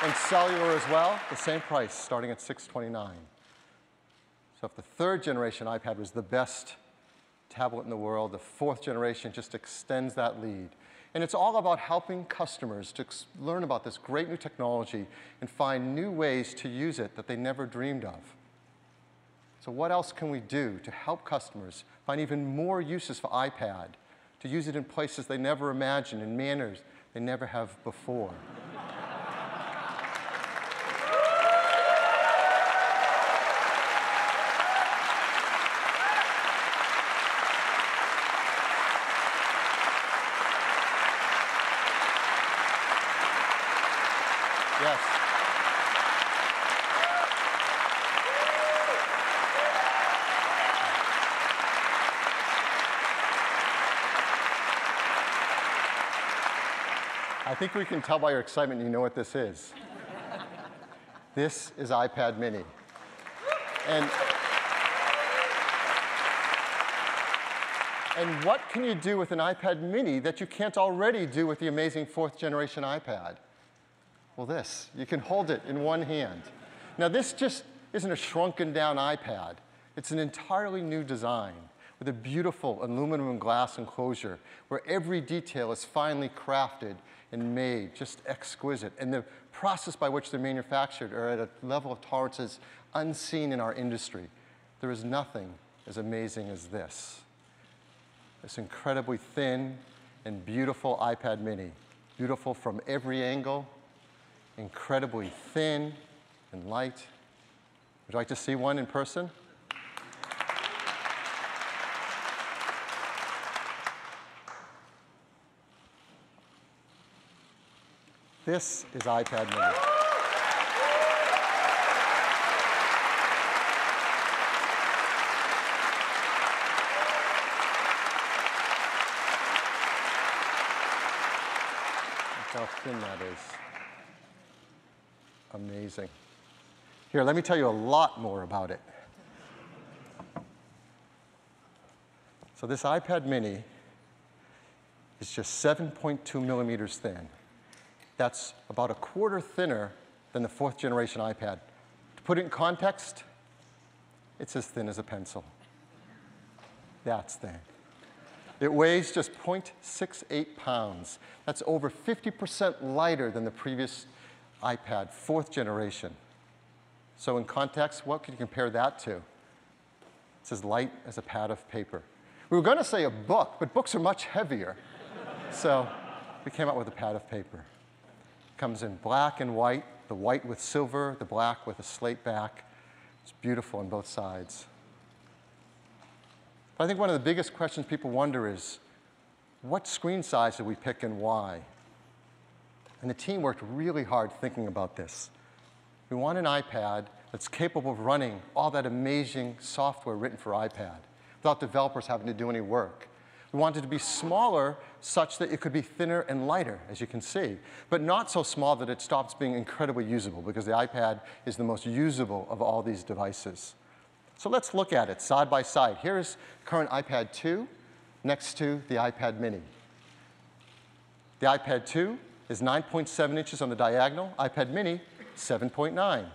And cellular as well, the same price, starting at $629. So if the third generation iPad was the best tablet in the world, the fourth generation just extends that lead. And it's all about helping customers to learn about this great new technology and find new ways to use it that they never dreamed of. So what else can we do to help customers find even more uses for iPad, to use it in places they never imagined, in manners they never have before? Yes. I think we can tell by your excitement you know what this is. This is iPad mini. And what can you do with an iPad mini that you can't already do with the amazing 4th generation iPad? Well, this. You can hold it in one hand. Now, this just isn't a shrunken down iPad. It's an entirely new design with a beautiful aluminum and glass enclosure where every detail is finely crafted and made, just exquisite. And the process by which they're manufactured are at a level of tolerances unseen in our industry. There is nothing as amazing as this. This incredibly thin and beautiful iPad mini. Beautiful from every angle, incredibly thin and light. Would you like to see one in person? This is iPad mini. Look how thin that is. Amazing. Here, let me tell you a lot more about it. So this iPad mini is just 7.2 millimeters thin. That's about a quarter thinner than the 4th generation iPad. To put it in context, it's as thin as a pencil. That's thin. It weighs just 0.68 pounds. That's over 50% lighter than the previous iPad, 4th generation. So in context, what can you compare that to? It's as light as a pad of paper. We were going to say a book, but books are much heavier. So we came up with a pad of paper. It comes in black and white, the white with silver, the black with a slate back. It's beautiful on both sides. But I think one of the biggest questions people wonder is, what screen size did we pick and why? And the team worked really hard thinking about this. We want an iPad that's capable of running all that amazing software written for iPad without developers having to do any work. We want it to be smaller such that it could be thinner and lighter, as you can see, but not so small that it stops being incredibly usable, because the iPad is the most usable of all these devices. So let's look at it side by side. Here's current iPad 2 next to the iPad mini. The iPad 2 is 9.7 inches on the diagonal, iPad mini 7.9.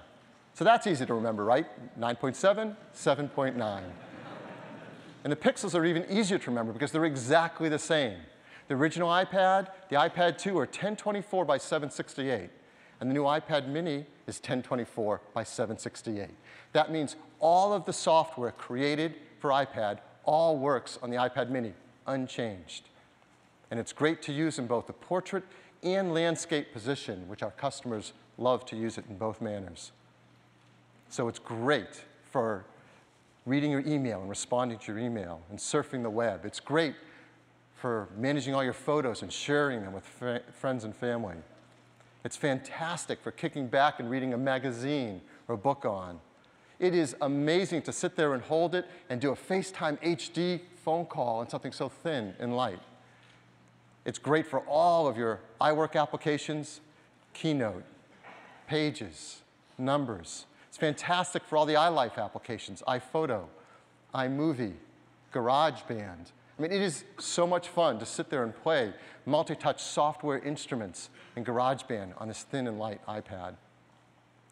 So that's easy to remember, right? 9.7, 7.9. And the pixels are even easier to remember because they're exactly the same. The original iPad, the iPad 2 are 1024 by 768. And the new iPad mini is 1024 by 768. That means all of the software created for iPad all works on the iPad mini, unchanged. And it's great to use in both the portrait and landscape position, which our customers love to use it in both manners. So it's great for reading your email and responding to your email and surfing the web. It's great for managing all your photos and sharing them with friends and family. It's fantastic for kicking back and reading a magazine or a book on. It is amazing to sit there and hold it and do a FaceTime HD phone call on something so thin and light. It's great for all of your iWork applications, Keynote, Pages, Numbers. It's fantastic for all the iLife applications, iPhoto, iMovie, GarageBand. I mean, it is so much fun to sit there and play multi-touch software instruments in GarageBand on this thin and light iPad.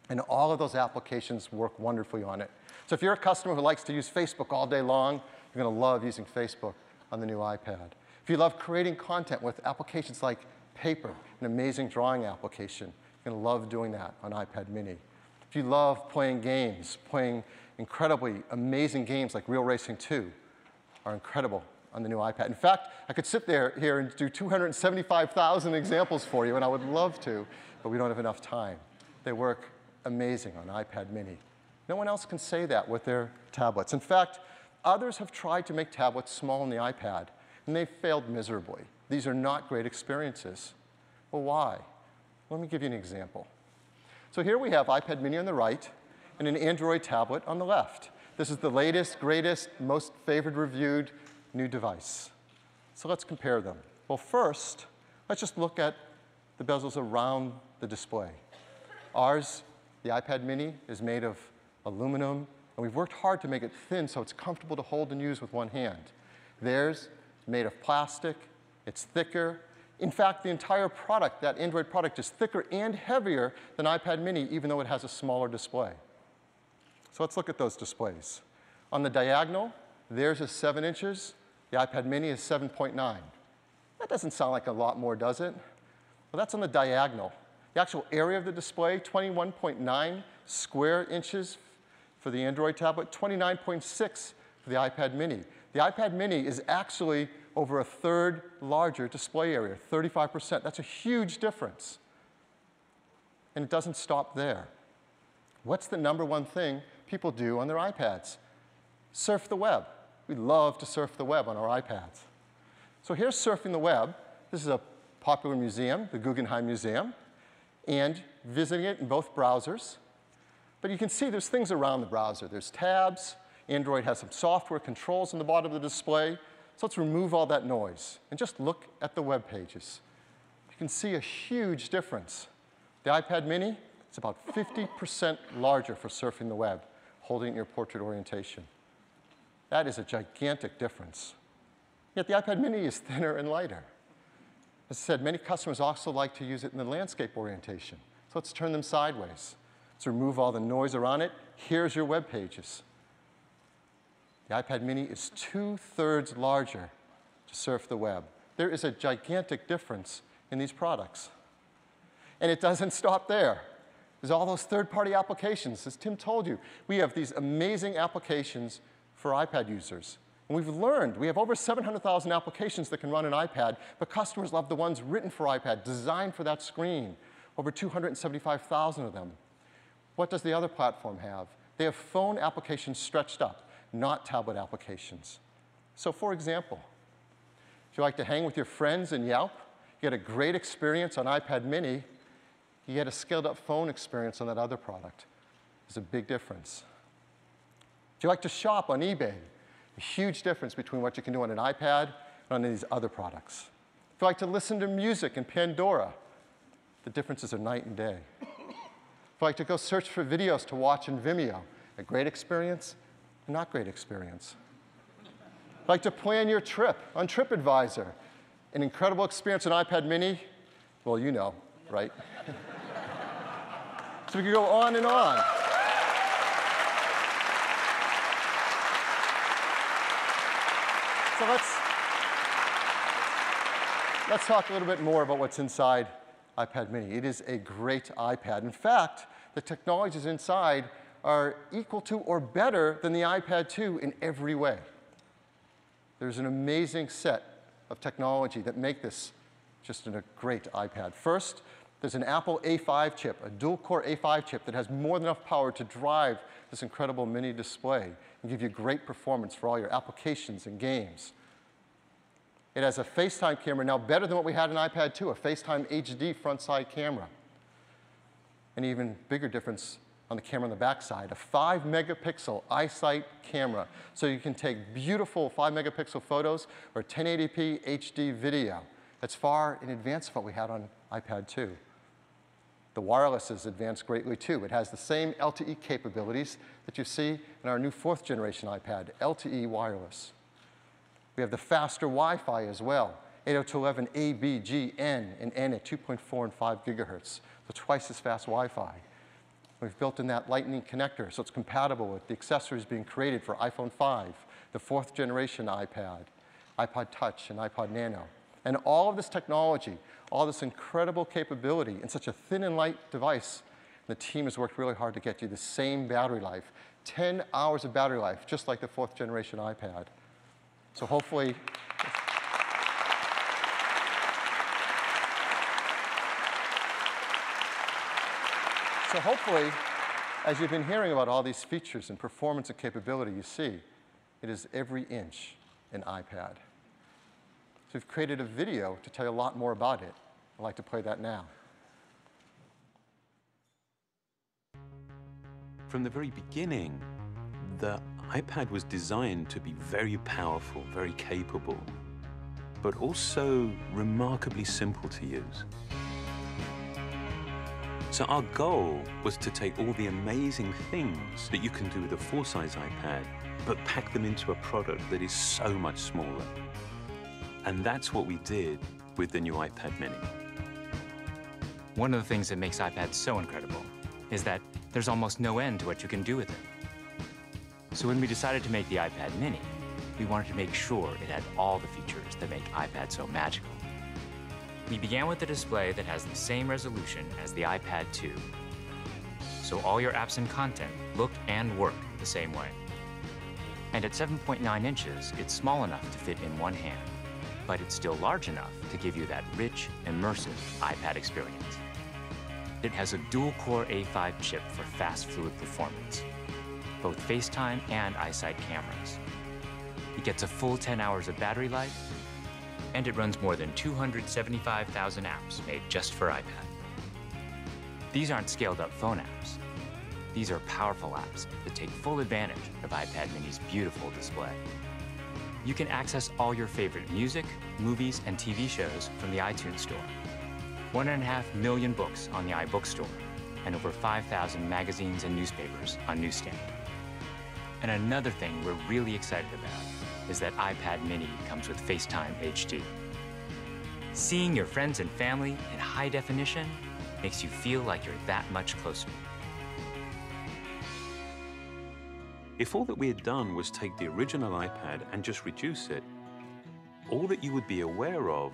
And all of those applications work wonderfully on it. So if you're a customer who likes to use Facebook all day long, you're going to love using Facebook on the new iPad. If you love creating content with applications like Paper, an amazing drawing application, you're going to love doing that on iPad mini. If you love playing games, playing incredibly amazing games like Real Racing 2 are incredible on the new iPad. In fact, I could sit here and do 275,000 examples for you, and I would love to, but we don't have enough time. They work amazing on iPad mini. No one else can say that with their tablets. In fact, others have tried to make tablets small on the iPad, and they've failed miserably. These are not great experiences. Well, why? Let me give you an example. So here we have iPad mini on the right and an Android tablet on the left. This is the latest, greatest, most favored, reviewed new device. So let's compare them. Well, first, let's just look at the bezels around the display. Ours, the iPad mini, is made of aluminum, and we've worked hard to make it thin so it's comfortable to hold and use with one hand. Theirs, made of plastic, it's thicker. In fact, the entire product, that Android product, is thicker and heavier than iPad mini, even though it has a smaller display. So let's look at those displays. On the diagonal, theirs is 7 inches. The iPad mini is 7.9. That doesn't sound like a lot more, does it? Well, that's on the diagonal. The actual area of the display, 21.9 square inches for the Android tablet, 29.6 for the iPad mini. The iPad mini is actually over a third larger display area, 35%. That's a huge difference. And it doesn't stop there. What's the number one thing people do on their iPads? Surf the web. We love to surf the web on our iPads. So here's surfing the web. This is a popular museum, the Guggenheim Museum, and visiting it in both browsers. But you can see there's things around the browser. There's tabs. Android has some software controls on the bottom of the display. So let's remove all that noise and just look at the web pages. You can see a huge difference. The iPad mini, it's about 50% larger for surfing the web, holding it in your portrait orientation. That is a gigantic difference. Yet the iPad mini is thinner and lighter. As I said, many customers also like to use it in the landscape orientation. So let's turn them sideways. Let's remove all the noise around it. Here's your web pages. The iPad mini is 2/3 larger to surf the web. There is a gigantic difference in these products. And it doesn't stop there. There's all those third-party applications. As Tim told you, we have these amazing applications for iPad users. And we've learned, we have over 700,000 applications that can run an iPad, but customers love the ones written for iPad, designed for that screen, over 275,000 of them. What does the other platform have? They have phone applications stretched up, not tablet applications. So for example, if you like to hang with your friends in Yelp, you get a great experience on iPad mini, you get a scaled-up phone experience on that other product. There's a big difference. If you like to shop on eBay, a huge difference between what you can do on an iPad and on these other products. If you like to listen to music in Pandora, the differences are night and day. If you like to go search for videos to watch in Vimeo, a great experience, a not great experience. If you like to plan your trip on TripAdvisor, an incredible experience on iPad mini, well, you know, right? So we could go on and on. So let's talk a little bit more about what's inside iPad mini. It is a great iPad. In fact, the technologies inside are equal to or better than the iPad 2 in every way. There's an amazing set of technology that make this just a great iPad. First, there's an Apple A5 chip, a dual-core A5 chip that has more than enough power to drive this incredible mini display and give you great performance for all your applications and games. It has a FaceTime camera, now better than what we had in iPad 2, a FaceTime HD front-side camera. An even bigger difference on the camera on the backside, a 5-megapixel iSight camera, so you can take beautiful 5-megapixel photos or 1080p HD video. That's far in advance of what we had on iPad 2. The wireless is advanced greatly, too. It has the same LTE capabilities that you see in our new 4th generation iPad, LTE wireless. We have the faster Wi-Fi as well, 802.11 A, B, G, N, and N at 2.4 and 5 gigahertz, so twice as fast Wi-Fi. We've built in that Lightning connector, so it's compatible with the accessories being created for iPhone 5, the 4th generation iPad, iPod Touch, and iPod Nano. And all of this technology, all this incredible capability in such a thin and light device The team has worked really hard to get you the same battery life, 10 hours of battery life, just like the 4th generation iPad. So hopefully, as you've been hearing about all these features and performance and capability you see, it is every inch an iPad. So we've created a video to tell you a lot more about it. I'd like to play that now. From the very beginning, the iPad was designed to be very powerful, very capable, but also remarkably simple to use. So our goal was to take all the amazing things that you can do with a full-size iPad, but pack them into a product that is so much smaller. And that's what we did with the new iPad mini. One of the things that makes iPads so incredible is that there's almost no end to what you can do with it. So when we decided to make the iPad mini, we wanted to make sure it had all the features that make iPad so magical. We began with a display that has the same resolution as the iPad 2. So all your apps and content look and work the same way. And at 7.9 inches, it's small enough to fit in one hand, but it's still large enough to give you that rich, immersive iPad experience. It has a dual-core A5 chip for fast, fluid performance, both FaceTime and iSight cameras. It gets a full 10 hours of battery life, and it runs more than 275,000 apps made just for iPad. These aren't scaled-up phone apps. These are powerful apps that take full advantage of iPad mini's beautiful display. You can access all your favorite music, movies, and TV shows from the iTunes Store. 1.5 million books on the iBookstore, and over 5,000 magazines and newspapers on Newsstand. And another thing we're really excited about is that iPad mini comes with FaceTime HD. Seeing your friends and family in high definition makes you feel like you're that much closer. If all that we had done was take the original iPad and just reduce it, all that you would be aware of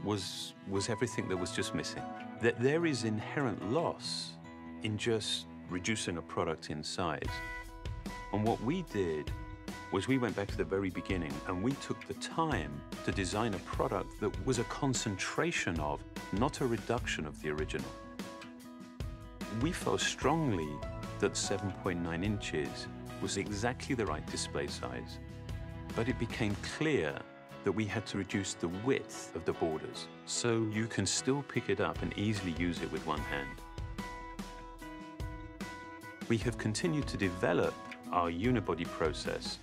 was everything that was just missing. That there is inherent loss in just reducing a product in size. And what we did was we went back to the very beginning and we took the time to design a product that was a concentration of, not a reduction of the original. We felt strongly that 7.9 inches was exactly the right display size, but it became clear that we had to reduce the width of the borders so you can still pick it up and easily use it with one hand. We have continued to develop our unibody process.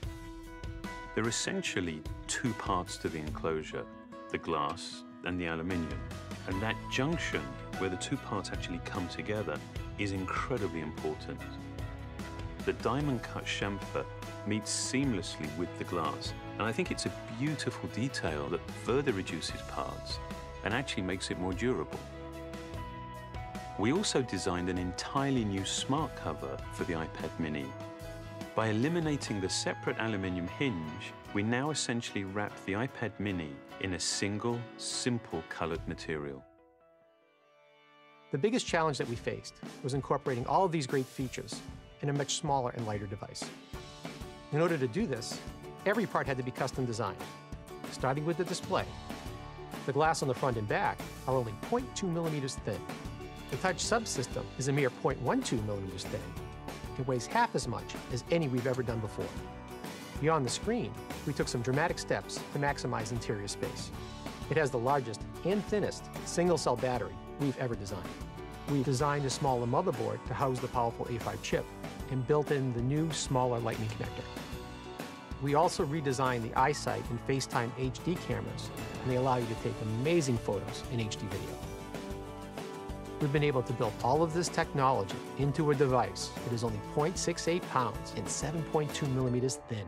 There are essentially two parts to the enclosure, the glass and the aluminium. And that junction, where the two parts actually come together, is incredibly important. The diamond-cut chamfer meets seamlessly with the glass, and I think it's a beautiful detail that further reduces parts and actually makes it more durable. We also designed an entirely new smart cover for the iPad mini. By eliminating the separate aluminium hinge, we now essentially wrap the iPad mini in a single, simple colored material. The biggest challenge that we faced was incorporating all of these great features in a much smaller and lighter device. In order to do this, every part had to be custom designed, starting with the display. The glass on the front and back are only 0.2 millimeters thin. The touch subsystem is a mere 0.12 millimeters thin. It weighs half as much as any we've ever done before. Beyond the screen, we took some dramatic steps to maximize interior space. It has the largest and thinnest single-cell battery we've ever designed. We've designed a smaller motherboard to house the powerful A5 chip and built in the new, smaller Lightning connector. We also redesigned the iSight and FaceTime HD cameras, and they allow you to take amazing photos in HD video. We've been able to build all of this technology into a device that is only 0.68 pounds and 7.2 millimeters thin.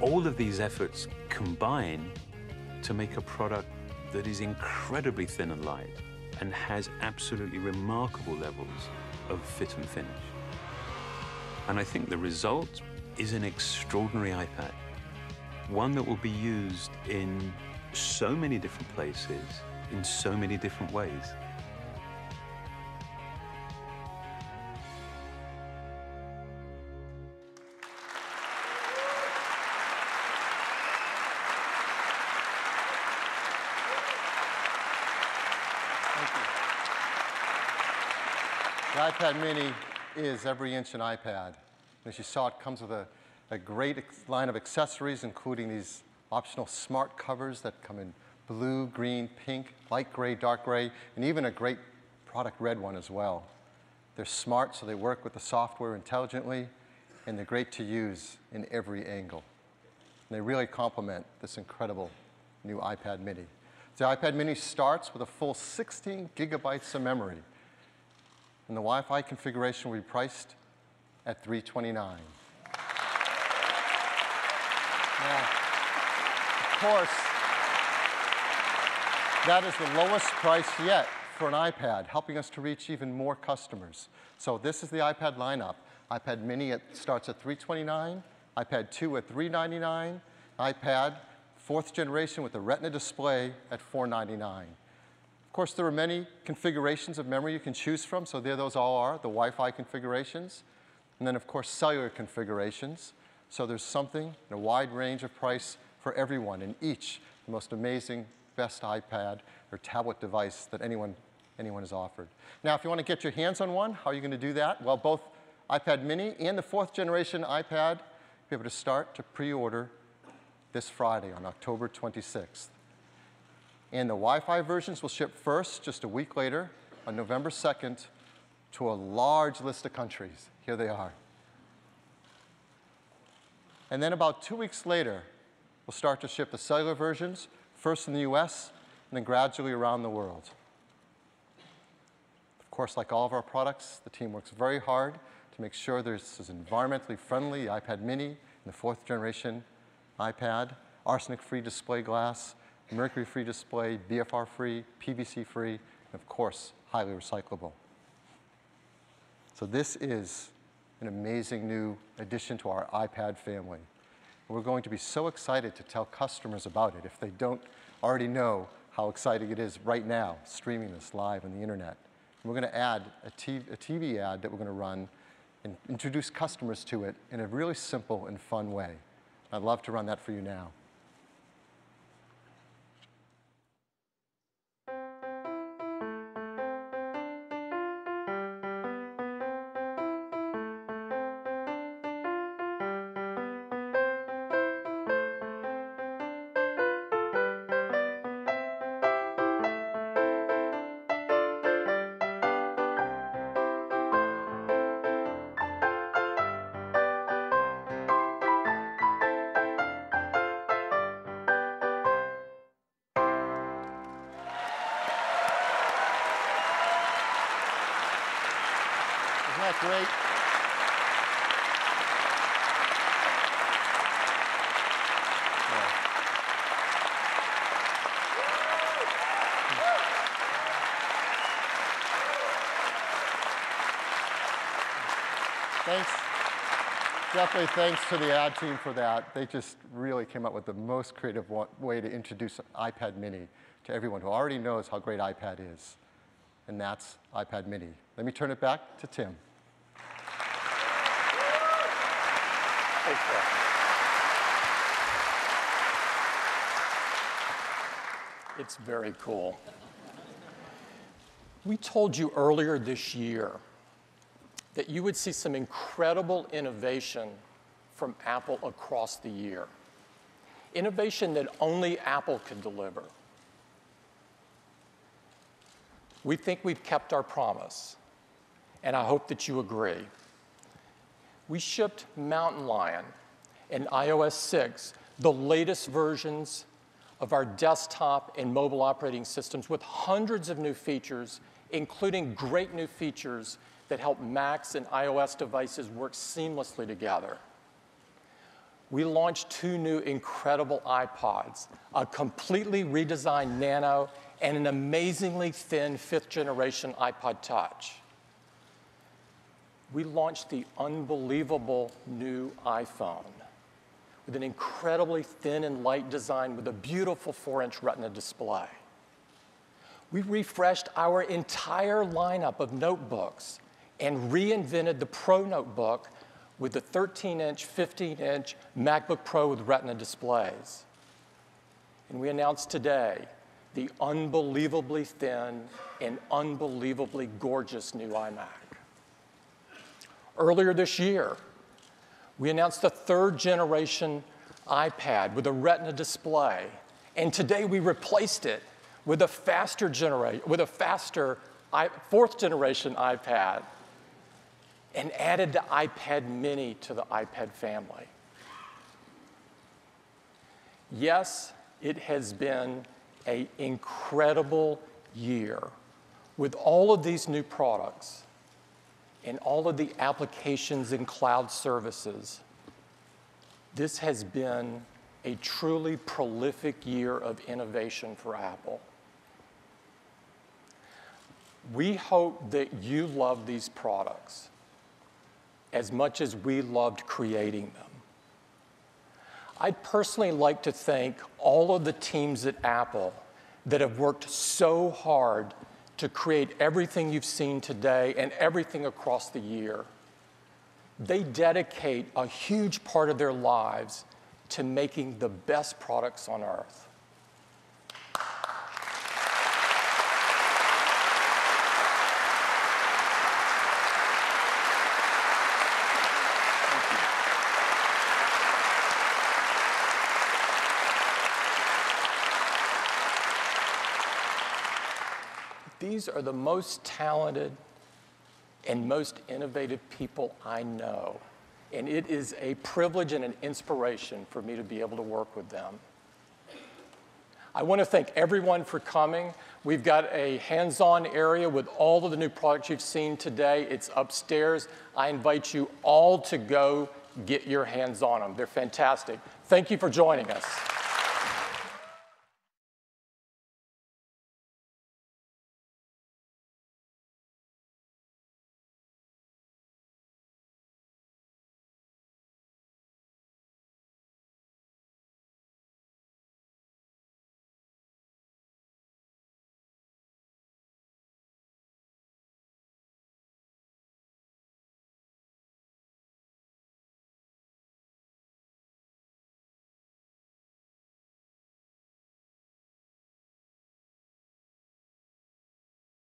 All of these efforts combine to make a product that is incredibly thin and light and has absolutely remarkable levels of fit and finish. And I think the result is an extraordinary iPad, one that will be used in so many different places in so many different ways. The iPad mini is every inch an iPad. As you saw, it comes with a great line of accessories, including these optional smart covers that come in blue, green, pink, light gray, dark gray, and even a great product red one as well. They're smart, so they work with the software intelligently, and they're great to use in every angle. And they really complement this incredible new iPad mini. The iPad mini starts with a full 16 gigabytes of memory, and the Wi-Fi configuration will be priced at $329. Now, of course, that is the lowest price yet for an iPad, helping us to reach even more customers. So this is the iPad lineup. iPad mini starts at $329, iPad 2 at $399, iPad 4th generation with the Retina display at $499. Of course, there are many configurations of memory you can choose from, so there those all are, the Wi-Fi configurations. And then, of course, cellular configurations. So there's something in a wide range of price for everyone in each, the most amazing, best iPad or tablet device that anyone has offered. Now, if you want to get your hands on one, how are you going to do that? Well, both iPad mini and the 4th generation iPad, you'll be able to start to pre-order this Friday on October 26th. And the Wi-Fi versions will ship first just a week later on November 2nd to a large list of countries. Here they are. And then about 2 weeks later, we'll start to ship the cellular versions, first in the US and then gradually around the world. Of course, like all of our products, the team works very hard to make sure this is environmentally friendly, the iPad mini and the 4th generation iPad, arsenic-free display glass, mercury-free display, BFR-free, PVC-free, and of course, highly recyclable. So this is an amazing new addition to our iPad family. And we're going to be so excited to tell customers about it if they don't already know how exciting it is right now, streaming this live on the internet. And we're going to add a TV ad that we're going to run and introduce customers to it in a really simple and fun way. I'd love to run that for you now. Isn't that great? Thanks. Definitely thanks to the ad team for that. They just really came up with the most creative way to introduce iPad mini to everyone who already knows how great iPad is. And that's iPad mini. Let me turn it back to Tim. Thanks, Phil. It's very cool. We told you earlier this year that you would see some incredible innovation from Apple across the year. Innovation that only Apple could deliver. We think we've kept our promise, and I hope that you agree. We shipped Mountain Lion and iOS 6, the latest versions of our desktop and mobile operating systems with hundreds of new features, including great new features that help Macs and iOS devices work seamlessly together. We launched 2 new incredible iPods, a completely redesigned Nano and an amazingly thin 5th generation iPod Touch. We launched the unbelievable new iPhone with an incredibly thin and light design with a beautiful 4-inch Retina display. We refreshed our entire lineup of notebooks and reinvented the Pro notebook with the 13-inch, 15-inch MacBook Pro with Retina displays. And we announced today the unbelievably thin and unbelievably gorgeous new iMac. Earlier this year, we announced the 3rd generation iPad with a Retina display, and today we replaced it with a faster 4th generation iPad and added the iPad mini to the iPad family. Yes, it has been an incredible year with all of these new products and all of the applications and cloud services. This has been a truly prolific year of innovation for Apple. We hope that you love these products as much as we loved creating them. I'd personally like to thank all of the teams at Apple that have worked so hard to create everything you've seen today and everything across the year. They dedicate a huge part of their lives to making the best products on earth. These are the most talented and most innovative people I know. And it is a privilege and an inspiration for me to be able to work with them. I want to thank everyone for coming. We've got a hands-on area with all of the new products you've seen today. It's upstairs. I invite you all to go get your hands on them. They're fantastic. Thank you for joining us.